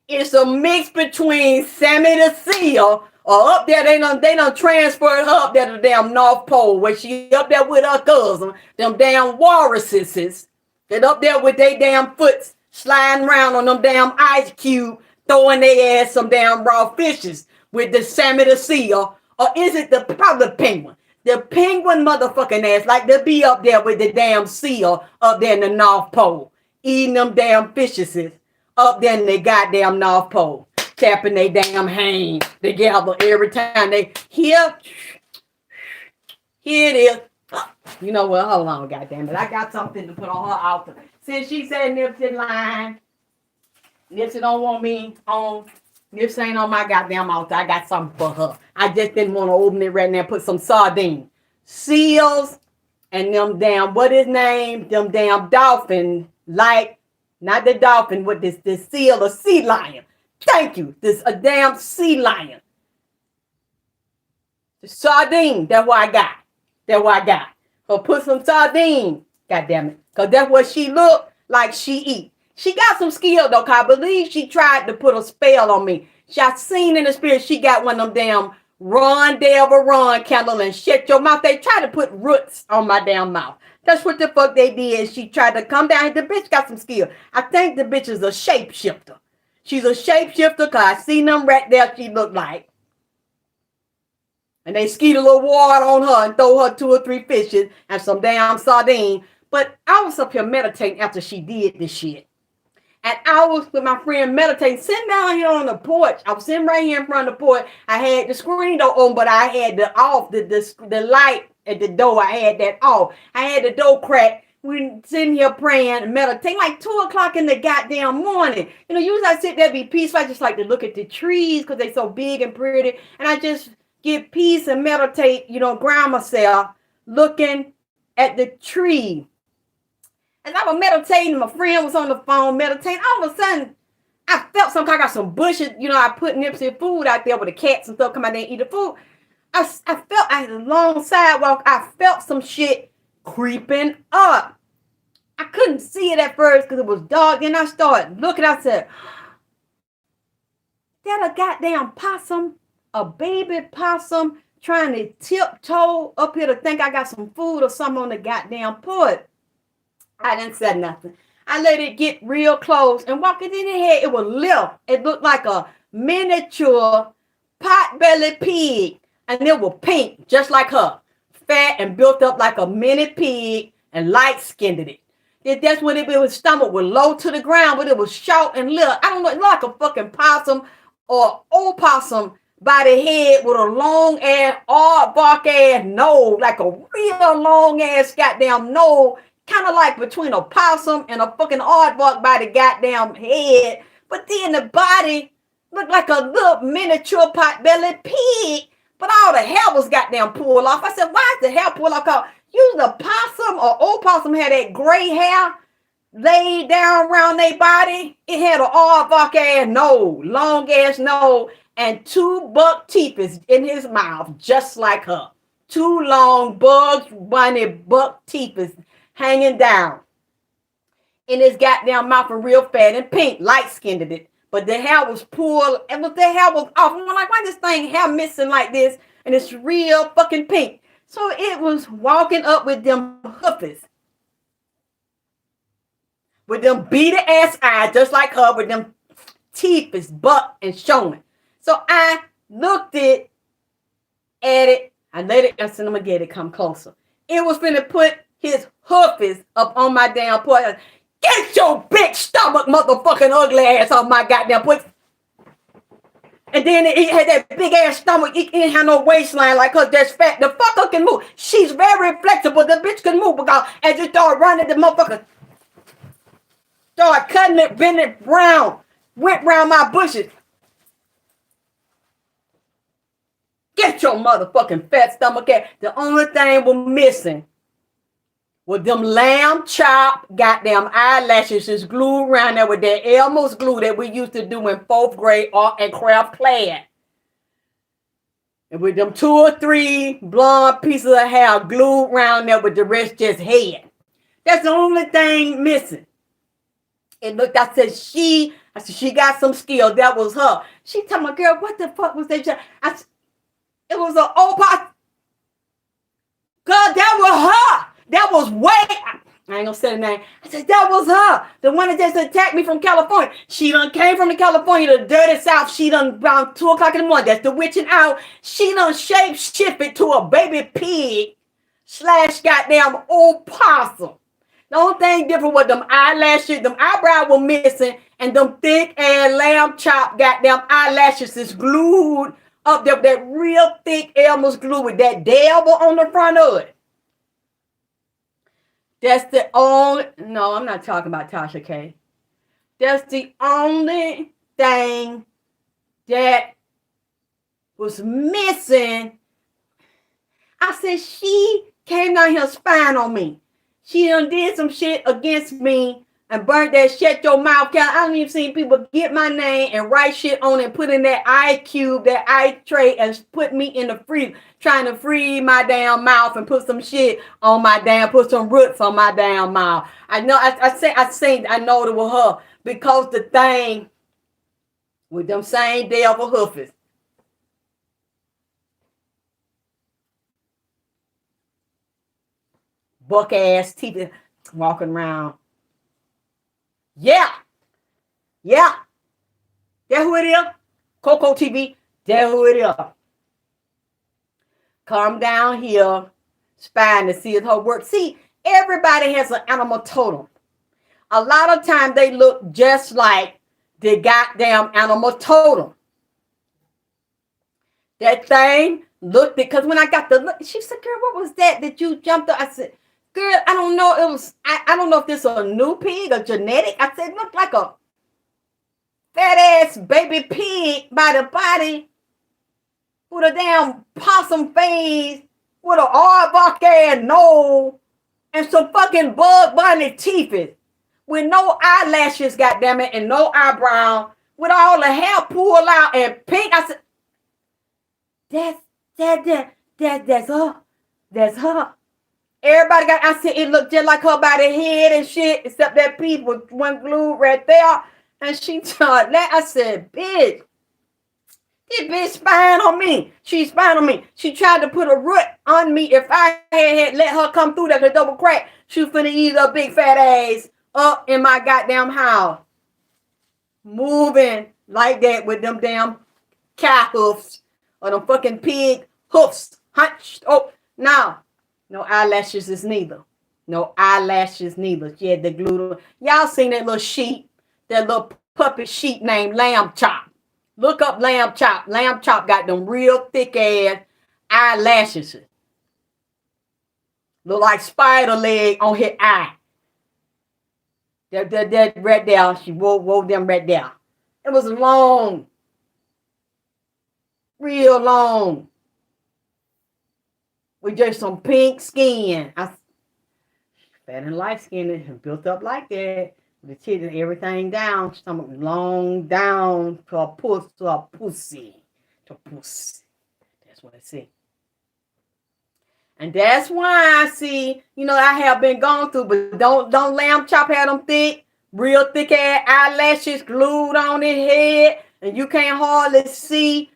S1: It's a mix between Sammy the Seal, or up there they done transferred her up there to the damn North Pole, where she up there with her cousin, them damn walruses that up there with they damn foots sliding around on them damn ice cube, throwing their ass some damn raw fishes with the Sammy the Seal, or is it probably the penguin? The penguin motherfucking ass like to be up there with the damn seal up there in the North Pole, eating them damn fishes up there in the goddamn North Pole, tapping they damn hands together every time they here it is. You know what? Hold on, goddamn it. I got something to put on her altar. Since she said Nipsey lying, Nipsey don't want me on. Nipsey ain't on my goddamn altar. I got something for her. I just didn't want to open it right now and put some sardine. Seals and them damn, what his name? Them damn dolphin, like, not the dolphin, with this seal, a sea lion. Thank you. This a damn sea lion. The sardine, that's what I got. That's what I got. So put some sardine, goddamn it. Because that's what she look like she eat. She got some skill though, cause I believe she tried to put a spell on me. I seen in the spirit she got one of them damn run, devil, run candle and shut your mouth. They tried to put roots on my damn mouth. That's what the fuck they did. She tried to come down. The bitch got some skill. I think the bitch is a shapeshifter. She's a shapeshifter because I seen them right there. She looked like. And they skeet a little water on her and throw her 2 or 3 fishes and some damn sardine. But I was up here meditating after she did this shit. And I was with my friend meditating, sitting down here on the porch. I was sitting right here in front of the porch. I had the screen door on, but I had the light at the door. I had that off. I had the door cracked. We sitting here praying and meditating like 2 o'clock in the goddamn morning. You know, usually I sit there be peaceful. I just like to look at the trees because they're so big and pretty. And I just get peace and meditate, you know, ground myself looking at the tree. As I was meditating, my friend was on the phone meditating. All of a sudden, I felt something. I got some bushes. You know, I put Nipsey food out there with the cats and stuff come out there and eat the food. I felt, I had a long sidewalk. I felt some shit creeping up. I couldn't see it at first because it was dark. Then I started looking. I said, that a goddamn possum, a baby possum trying to tiptoe up here to think I got some food or something on the goddamn porch. I didn't say nothing. I let it get real close and walking in the head, it was little. It looked like a miniature pot-bellied pig. And it was pink, just like her. Fat and built up like a mini pig and light-skinned it. That's when its stomach was low to the ground, but it was short and little. I don't know, it looked like a fucking possum or opossum by the head with a long-ass, aardvark-ass nose, like a real long-ass goddamn nose. Kind of like between a possum and a fucking aardvark by the goddamn head. But then the body looked like a little miniature pot-bellied pig. But all the hair was goddamn pulled off. I said, why is the hair pulled off? Because usually a possum or opossum had that gray hair laid down around their body. It had an aardvark ass nose, long ass nose, and 2 buck teeth in his mouth, just like her. 2 long Bugs Bunny buck teeth hanging down in his goddamn mouth, and real fat and pink, light-skinned it. But the hair was pulled, and the hair was off. I'm like, why this thing hair missing like this? And it's real fucking pink. So it was walking up with them hoofies.
S2: with them beady ass eyes, just like her, with them teeth is buck and showing. So I looked at it. I let it. I said, I'm gonna get it. Come closer. It was finna put his hoofies up on my damn porch. Get your big stomach, motherfucking ugly ass off my goddamn porch. And then it had that big ass stomach. It didn't have no waistline like her. That's fat. The fucker can move. She's very flexible. The bitch can move because as you start running, the motherfucker start cutting it, bending it round, went round my bushes. Get your motherfucking fat stomach at. The only thing we're missing was them lamb chop goddamn eyelashes is glued around there with that Elmer's glue that we used to do in 4th grade art and craft class. And with them 2 or 3 blonde pieces of hair glued around there with the rest just head. That's the only thing missing. And look, I said, she got some skill. That was her. She told my girl, what the fuck was that? It was an old pot. God, that was her. That was way. I ain't gonna say the name. I said, that was her. The one that just attacked me from California. She done came from the California, the dirty South. She done around 2 o'clock in the morning. That's the witching hour. She done shape shifted to a baby pig / goddamn old possum. The only thing different was them eyelashes, them eyebrows were missing, and them thick ass lamb chop goddamn eyelashes is glued up there, that real thick Elmer's glue with that devil on the front of it. That's the only, no, I'm not talking about Tasha K. That's the only thing that was missing. I said, she came down here spying on me. She done did some shit against me and burnt that shut your mouth count. I don't even see people get my name and write shit on it, put in that eye cube, that eye tray, and put me in the freezer, trying to free my damn mouth and put some shit on my damn, put some roots on my damn mouth. I know, I know it was her because the thing with them same devil hoofies. Buck ass teeth walking around. Yeah. That who it is? Coco TV. That who it is. Come down here, spying to see if her work. See, everybody has an animal totem. A lot of times they look just like the goddamn animal totem. That thing looked, because when I got the look, she said, girl, what was that you jumped up? I said, girl, I don't know. It was, I don't know if this is a new pig or genetic. I said, it looked like a fat ass baby pig by the body with a damn possum face, with an aardvark ass nose, and some fucking bug bunny teeth with no eyelashes, goddammit, and no eyebrow, with all the hair pulled out and pink. I said, that's her. That's her. Everybody got, I said, it looked just like her by the head and shit, except that piece was one glued right there. And she told that, I said, bitch, this bitch spying on me. She spying on me. She tried to put a root on me. If I had let her come through that double crack, she was finna eat her big fat ass up in my goddamn house. Moving like that with them damn cow hoofs or them fucking pig hoofs. Hunched. Oh, no. No eyelashes is neither. No eyelashes neither. She had the glue. Y'all seen that little sheep, that little puppet sheep named Lamb Chop. Look up Lamb Chop. Lamb Chop got them real thick ass eyelashes. Look like spider leg on his eye. That right there. She wove them right there. It was long. Real long. With just some pink skin. Fat and light skinned and built up like that. The titty and everything down. Stomach long down to a pussy. To pussy. That's what I see. And that's why I see, I have been going through, but don't Lamb Chop have them thick, real thick ass eyelashes glued on his head, and you can't hardly see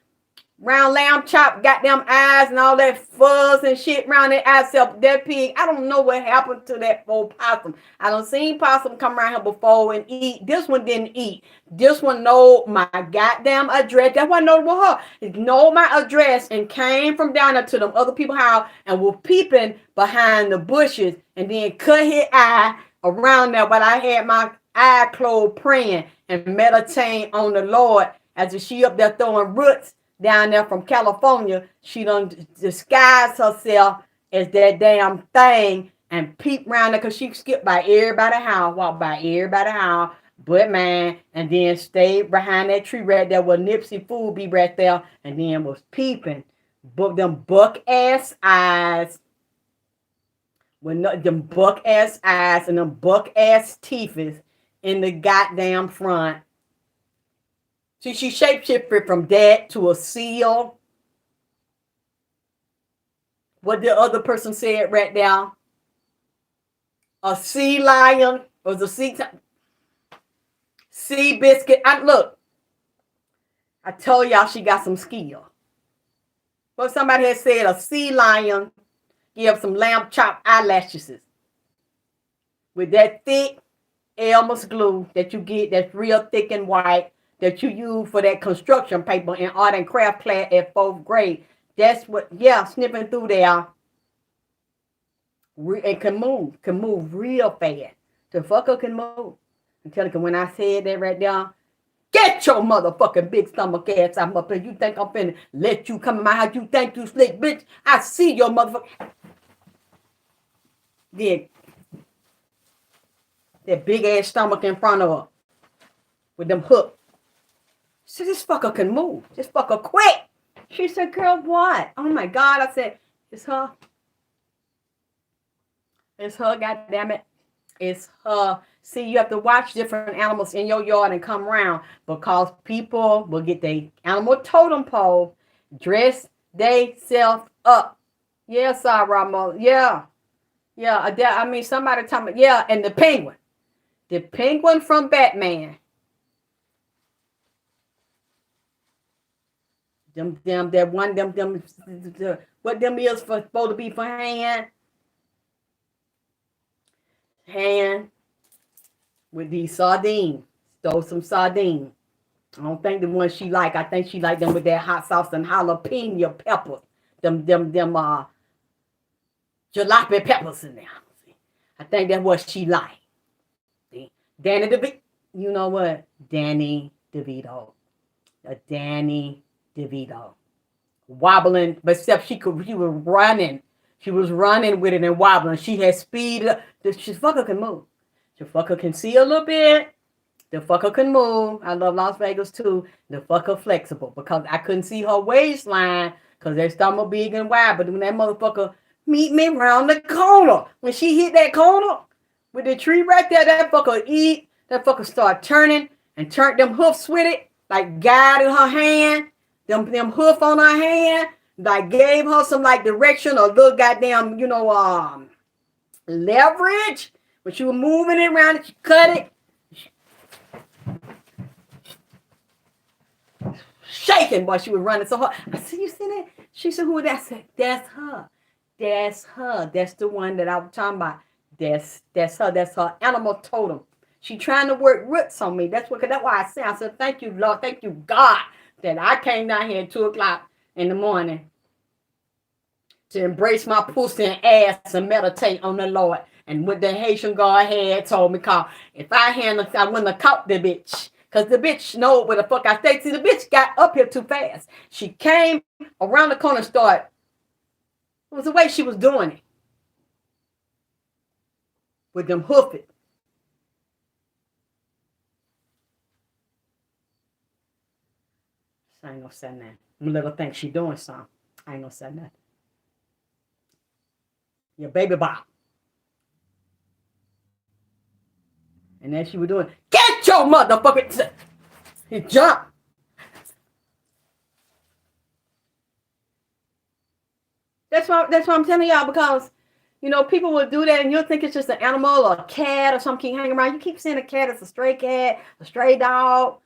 S2: round lamb chop, goddamn eyes and all that fuzz and shit around their eyes. That pig, I don't know what happened to that old possum. I done seen possum come around here before and eat. This one didn't eat. This one know my goddamn address. That's why I know it was her. It know my address and came from down there to them other people's house and was peeping behind the bushes and then cut his eye around there. But I had my eye closed praying and meditating on the Lord as she up there throwing roots down there from California. She done disguised herself as that damn thing and peeped around there because she skipped by everybody's house, walked by everybody's house, but man, and then stayed behind that tree right there where NIPSEY food be right there, and then was peeping. But them buck ass eyes, them buck ass eyes and them buck ass teeth in the goddamn front. See, she shapeshifted from that to a seal. What the other person said right there. A sea lion was a sea biscuit. Look, I told y'all she got some skill. But somebody had said a sea lion give some lamb chop eyelashes with that thick Elmer's glue that you get that's real thick and white that you use for that construction paper in art and craft class at 4th grade. That's what, yeah, snipping through there. It can move real fast. The fucker can move. I'm telling you, when I said that right there, get your motherfucking big stomach ass out up here. You think I'm finna let you come in my house? You think you slick, bitch? I see your motherfucker. Yeah. That big ass stomach in front of her with them hooks. So this fucker can move. This fucker quick. She said, girl, what? Oh my God. I said, it's her. It's her, goddammit. It's her. See, you have to watch different animals in your yard and come around because people will get their animal totem pole, dress they self up. Yeah, Ramo. Yeah. Yeah. I mean, somebody tell me, yeah, and the penguin. The penguin from Batman. What them is supposed to be for hand with these sardines. Throw some sardines. I don't think the one she like. I think she like them with that hot sauce and jalapeno peppers. Them jalapeno peppers in there. I think that's what she like. Danny DeVito. You know what? Danny DeVito. Danny DeVito. Wobbling, but except she was running. She was running with it and wobbling. She had speed. The fucker can move. The fucker can see a little bit. The fucker can move. I love Las Vegas too. The fucker flexible because I couldn't see her waistline because their stomach big and wide. But when that motherfucker meet me around the corner, when she hit that corner with the tree right there, that fucker eat. That fucker start turning and turned them hoofs with it, like guided her hand. Them hoof on her hand, like gave her some like direction or little goddamn, leverage. When she was moving it around, she cut it. Shaking while she was running so hard. I said, you see that? She said, who is that? I said, that's her. That's her. That's the one that I was talking about. That's her. That's her animal totem. She trying to work roots on me. That's why I said, thank you, Lord. Thank you, God, that I came down here at 2 o'clock in the morning to embrace my pussy and ass and meditate on the Lord. And what the Haitian God had told me, call if I wouldn't have caught the bitch. Because the bitch know where the fuck I stayed. See, the bitch got up here too fast. She came around the corner and started. It was the way she was doing it. With them hoof it. I ain't gonna say nothing. I'm gonna let her think she doing something. I ain't gonna say nothing. Your baby bop. And then she was doing, get your motherfucker. He jumped. That's why I'm telling y'all, because people will do that and you'll think it's just an animal or a cat or something hanging around. You keep saying a cat, it's a stray dog,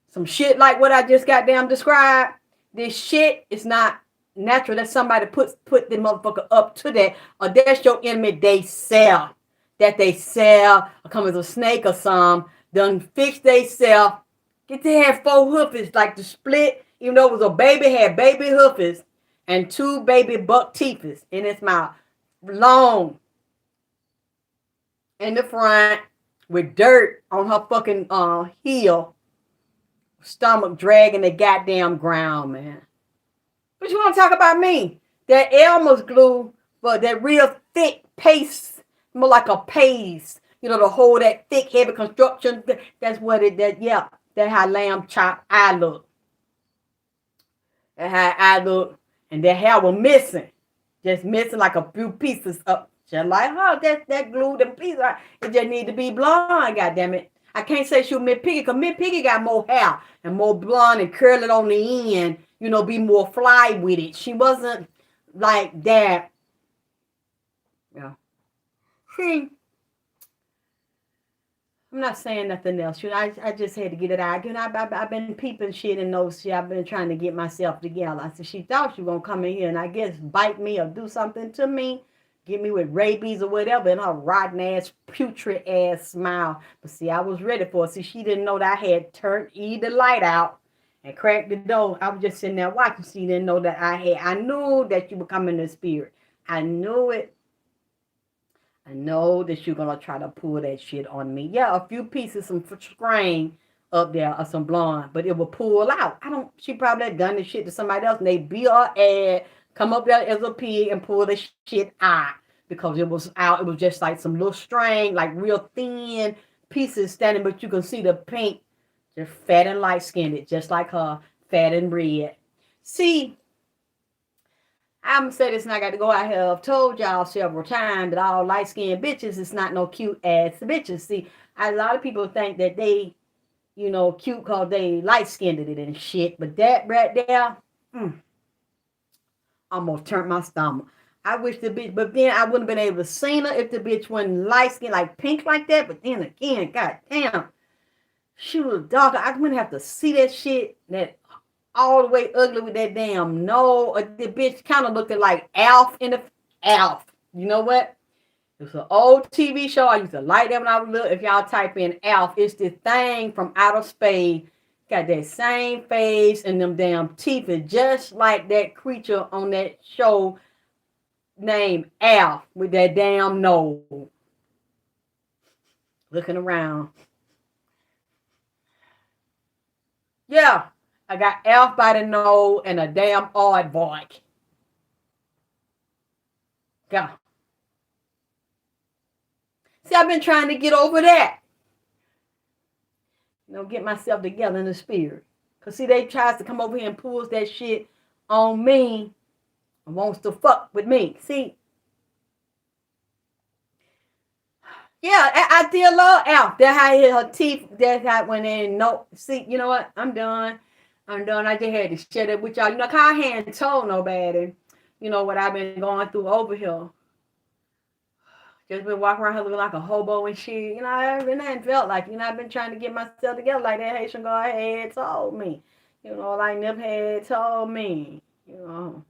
S2: some shit like what I just got damn described. This shit is not natural. That somebody put the motherfucker up to that, or that's your enemy. They sell that they sell, or come as a snake or some. Done fix they sell. Get they had 4 hoofers like the split. Even though it was a baby, had baby hoofers and 2 baby buck teethers in its mouth, long in the front with dirt on her fucking heel, stomach dragging the goddamn ground, man. But you want to talk about me? That Elmer's glue, but that real thick paste, more like a paste, you know, to hold that thick, heavy construction. That's what it, yeah, that's how lamb chop I look. That's how I look. And that hair was missing. Just missing like a few pieces up. Just like, oh, that glue, them pieces. It just need to be blonde, goddammit. I can't say she was Miss Piggy, because Miss Piggy got more hair and more blonde and curl it on the end, you know, be more fly with it. She wasn't like that. Yeah. See, I'm not saying nothing else. You know, I just had to get it out. You know, I've been peeping shit and those shit. I've been trying to get myself together. I said, she thought she was going to come in here and I guess bite me or do something to me. Get me with rabies or whatever, and her rotten ass, putrid ass smile. But see, I was ready for it. See, she didn't know that I had turned the light out and cracked the door. I was just sitting there watching. She didn't know that I knew that you were coming in the spirit. I knew it. I know that you're gonna try to pull that shit on me. Yeah, a few pieces, some string up there or some blonde, but it will pull out. She probably had done this shit to somebody else and they beat her ass, come up there as a pig and pull the shit out because it was out. It was just like some little string, like real thin pieces standing, but you can see the pink, just fat and light skinned, just like her, fat and red. See, I'm gonna say this and I got to go. I have told y'all several times that all light skinned bitches is not no cute ass bitches. See, a lot of people think that they, you know, cute because they light skinned it and shit, but that right there, almost turned my stomach. I wish the bitch, but then I wouldn't have been able to see her if the bitch wasn't light skinned like pink like that. But then again, goddamn, she was darker. I wouldn't have to see that shit. That all the way ugly with that damn nose. The bitch kind of looked like Alf in the Alf. You know what? It was an old TV show. I used to like that when I was little. If y'all type in Alf, it's the thing from outer space. Got that same face and them damn teeth, just like that creature on that show named Alf with that damn nose. Looking around. Yeah, I got Alf by the nose and a damn aardvark. Yeah. See, I've been trying to get over that. You know, get myself together in the spirit. Because, see, they tries to come over here and pulls that shit on me and wants to fuck with me. See? Yeah, I did love Alf. That's how he hit her teeth. That's how when they no. See, you know what? I'm done. I just had to share that with y'all. You know, I hadn't told nobody, you know, what I've been going through over here. Just been walking around here looking like a hobo and shit. You know, I hadn't felt like, you know, I've been trying to get myself together like that Haitian girl had told me. You know, like Nip had told me. You know.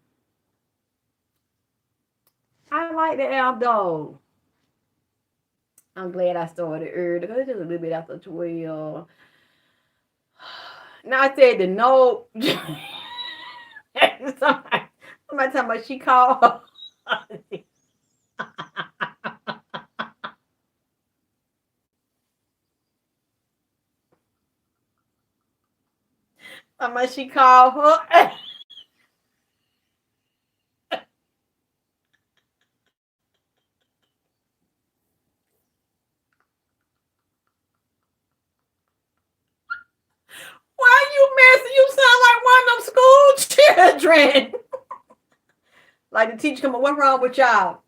S2: I like the Alf dog. I'm glad I started early because it's just a little bit after 12. Now I said the no. somebody talking about she called. Somebody she called her. Why you messing? You sound like one of them school children. Like the teacher come up, what's wrong with y'all?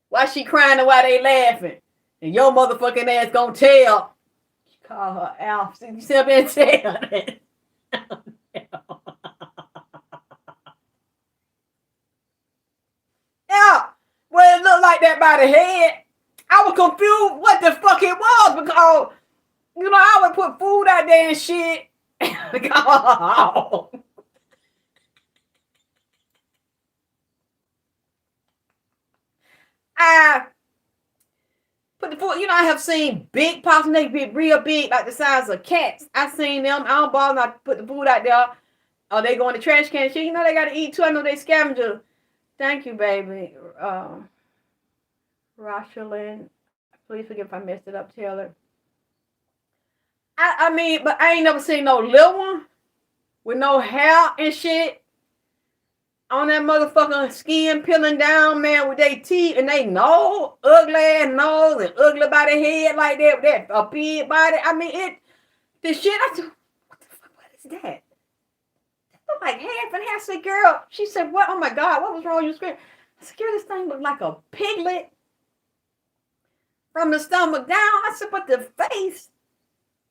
S2: Why she crying and why they laughing? And your motherfucking ass gonna tell. She call her Alf. You sit up and tell that. Yeah. Well, it looked like that by the head. I was confused what the fuck it was because, you know, I would put food out there and shit. I have seen big possums. They be real big, like the size of cats. I seen them. I don't bother not to put the food out there. Or they go in the trash can. Shit, they got to eat too. I know they scavenger. Thank you, baby. Rosalind. Please forgive if I messed it up, Taylor. I mean, but I ain't never seen no little one with no hair and shit on that motherfucking skin peeling down, man, with their teeth and they nose, ugly ass nose and ugly body head like that, with that a pig body. I mean, the shit. I said, what the fuck? What is that? Look like half and half. I said, girl. She said, what? Oh my God, what was wrong? You screaming? I said, girl, this thing looked like a piglet from the stomach down. I said, but the face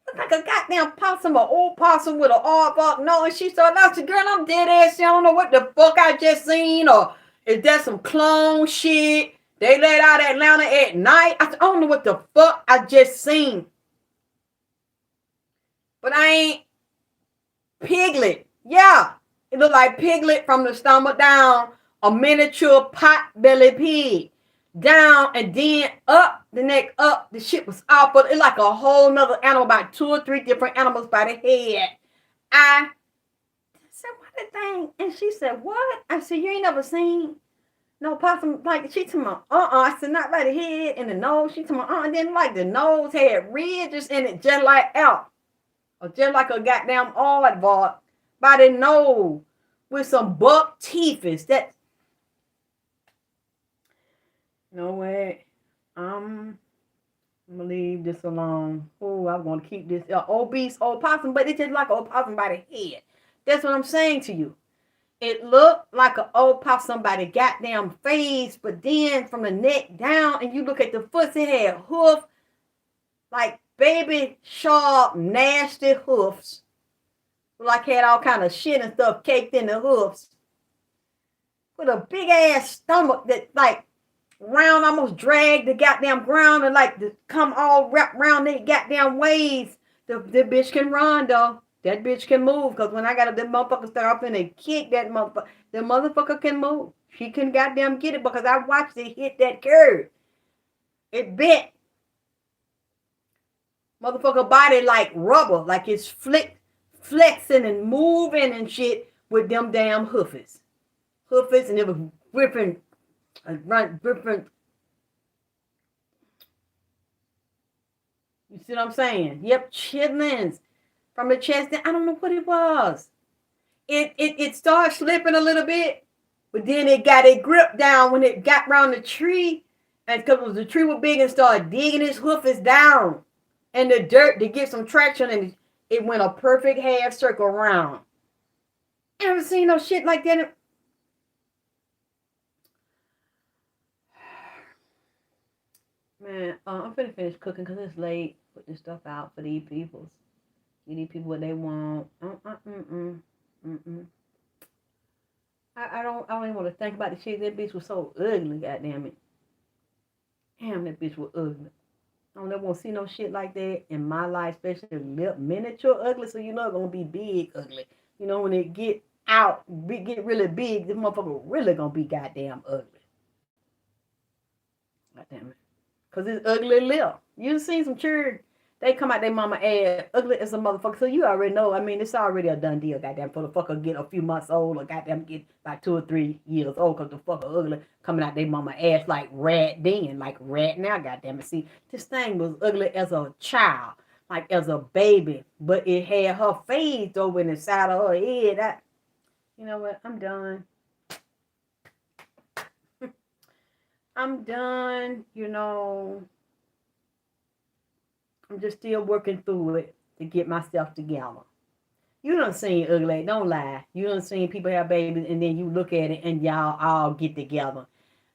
S2: looked like a goddamn possum, an old possum with an aardvark nose. And she said, I said, girl, I'm dead ass. I don't know what the fuck I just seen, or is that some clone shit? They let out Atlanta at night. I said, I don't know what the fuck I just seen. But I ain't piglet. Yeah, it looked like piglet from the stomach down, a miniature pot-belly pig. Down and then up, the neck up. The shit was awful. It's like a whole nother animal, about 2 or 3 different animals by the head. I said, what the thing? And she said, what? I said, you ain't never seen no possum like she told me, I said, not by the head and the nose. She told me, and then like the nose had ridges in it, just like out. Or just like a goddamn aardvark by the nose with some buck teeth. That no way. I'm gonna leave this alone. Oh, I'm gonna keep this obese old possum, but it's just like an old possum by the head. That's what I'm saying to you. It looked like an old possum by the goddamn face, but then from the neck down, and you look at the foot, it had hoof, like baby sharp, nasty hoofs. Like had all kind of shit and stuff caked in the hoofs. With a big ass stomach that like round almost dragged the goddamn ground and like to come all wrapped around the goddamn waist. The bitch can run though. That bitch can move. Cause when I got that motherfucker start up and they kick that motherfucker, the motherfucker can move. She can goddamn get it because I watched it hit that curve. It bent. Motherfucker body like rubber, like it's flexing and moving and shit with them damn hoofies. Hoofies, and it was gripping. You see what I'm saying? Yep, chitlins from the chest. I don't know what it was. It started slipping a little bit, but then it got a grip down when it got around the tree, and because the tree was big and started digging its hoofies down and the dirt to get some traction, and it went a perfect half circle around. I never seen no shit like that. Man, I'm finna finish cooking because it's late. Put this stuff out for these peoples. You need people what they want. I don't even want to think about the shit. That bitch was so ugly, goddamn it. Damn, that bitch was ugly. I don't ever want to see no shit like that in my life, especially miniature ugly. So you know it's gonna be big ugly. You know when it get really big, this motherfucker really gonna be goddamn ugly. Goddamn it. Cause it's ugly lip. You seen some children, they come out their mama ass ugly as a motherfucker. So you already know. I mean, it's already a done deal. Goddamn, for the fucker get a few months old or goddamn get like 2 or 3 years old. Cause the fucker ugly coming out their mama ass like rat then, like rat now. Goddamn it. See, this thing was ugly as a child, like as a baby, but it had her face over in the side of her head. You know what? I'm done. I'm done, you know. I'm just still working through it to get myself together. You done seen ugly, don't lie. You done seen people have babies and then you look at it and y'all all get together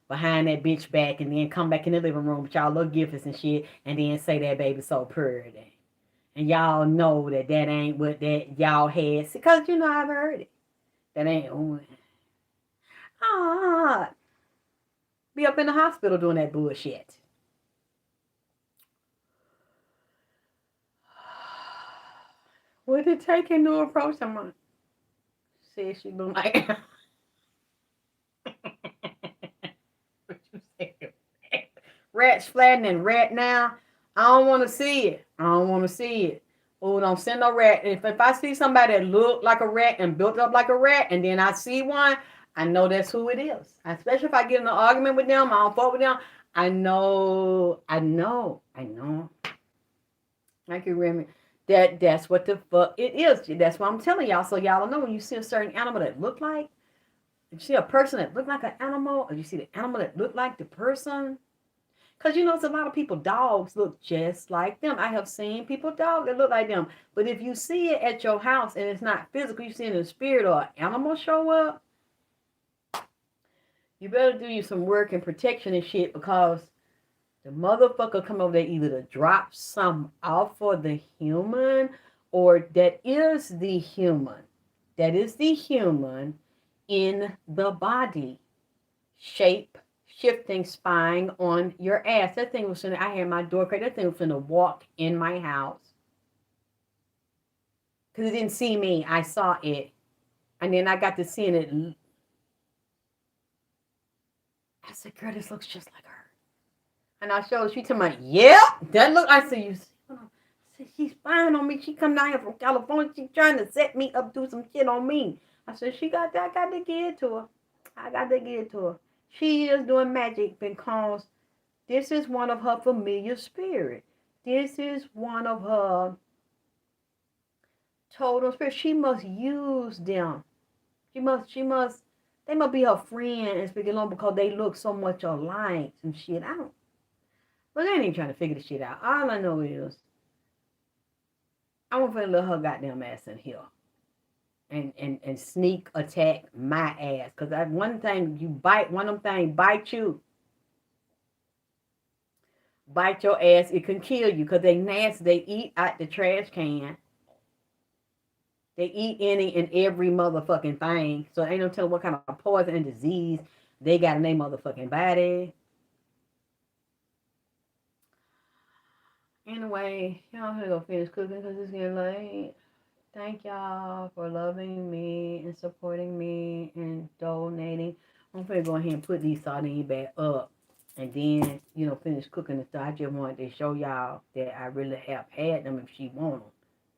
S2: behind that bitch back and then come back in the living room with y'all little gifts and shit and then say that baby's so pretty. And y'all know that ain't what that y'all had. Because you know I've heard it. That ain't. Be up in the hospital doing that bullshit. What did it take him to approach someone? Said she looked like. What you say? Rat's flattening rat now. I don't want to see it. I don't want to see it. Oh, don't send no rat. If I see somebody that look like a rat and built up like a rat, and then I see one, I know that's who it is. Especially if I get in an argument with them, I don't fuck with them. I know. Thank you, Remy. That's what the fuck it is. That's what I'm telling y'all. So y'all know when you see a certain animal that look like, if you see a person that look like an animal, or you see the animal that look like the person. Because you know, it's a lot of people, dogs look just like them. I have seen people, dogs that look like them. But if you see it at your house and it's not physical, you see it in spirit or an animal show up, you better do you some work and protection and shit, because the motherfucker come over there either to drop some off for the human, or that is the human. That is the human in the body. Shape shifting, spying on your ass. That thing was finna, I had my door cracked. That thing was finna walk in my house. Because it didn't see me. I saw it. And then I got to seeing it. I said, girl, this looks just like her. And I showed, she told me, yeah, that look, I said, you see, I said, she's spying on me. She come down here from California. She's trying to set me up, do some shit on me. I said, she got that. I got to give it to her. I got to give it to her. She is doing magic because this is one of her familiar spirits. This is one of her total spirits. She must use them. They must be her friend and speaking along because they look so much alike and shit. But I ain't even trying to figure this shit out. All I know is I want to let her goddamn ass in here. And sneak attack my ass. Because one thing, you bite, one of them things bite you. Bite your ass, it can kill you. Because they nasty, they eat out the trash can. They eat any and every motherfucking thing. So ain't no telling what kind of poison and disease they got in their motherfucking body. Anyway, y'all gonna go finish cooking because it's getting late. Thank y'all for loving me and supporting me and donating. I'm gonna go ahead and put these sardines back up and then, finish cooking and stuff. I just wanted to show y'all that I really have had them if she want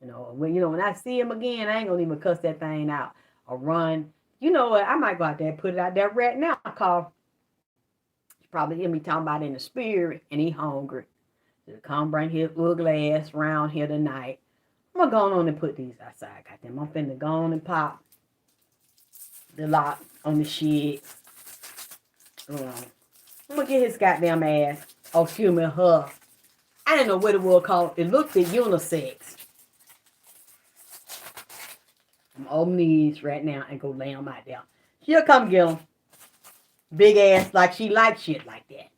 S2: them. When I see them again, I ain't gonna even cuss that thing out or run. You know what? I might go out there and put it out there right now because you probably hear me talking about it in the spirit and he hungry. So come bring his ugly ass around here tonight. I'm going to go on and put these outside. Goddamn, I'm finna go on and pop the lock on the shit. I'm going to get his goddamn ass. Oh, excuse me, her. I didn't know what it was called. It looked at unisex. I'm on these right now and go lay them out there. She'll come get them. Big ass like she likes shit like that.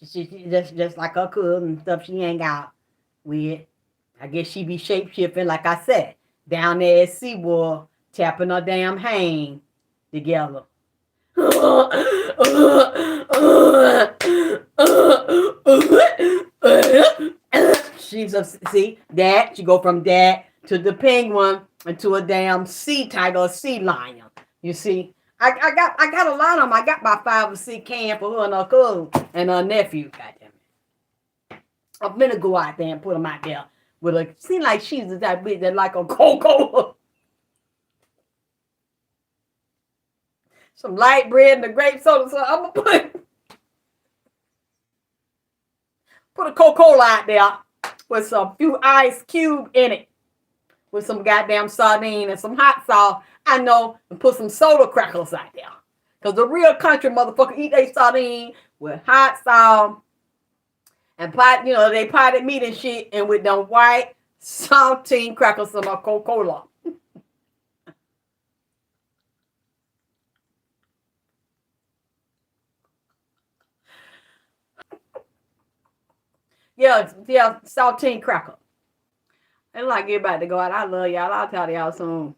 S2: She just like her cousin and stuff she hang out with. I guess she be shape-shifting, like I said, down there at SeaWorld, tapping her damn hand together. She's see, that, she go from that to the penguin and to a damn sea tiger or sea lion. You see, I got a lot of them. I got about 5 or 6 cans for her and her cousin and her nephew. Goddamn it. I'm gonna go out there and put them out there. With a, seem like she's the type bitch that like a cocoa. Some light bread and a grape soda. So I'm gonna put a Coca-Cola out there with some few ice cube in it. With some goddamn sardine and some hot sauce. I know, and put some soda crackers out there. Because the real country motherfucker eat their sardine with hot sauce and pot, they potted meat and shit, and with them white saltine crackers and a Coca-Cola. Yeah, saltine cracker. It's like everybody to go out. I love y'all. I'll talk to y'all soon.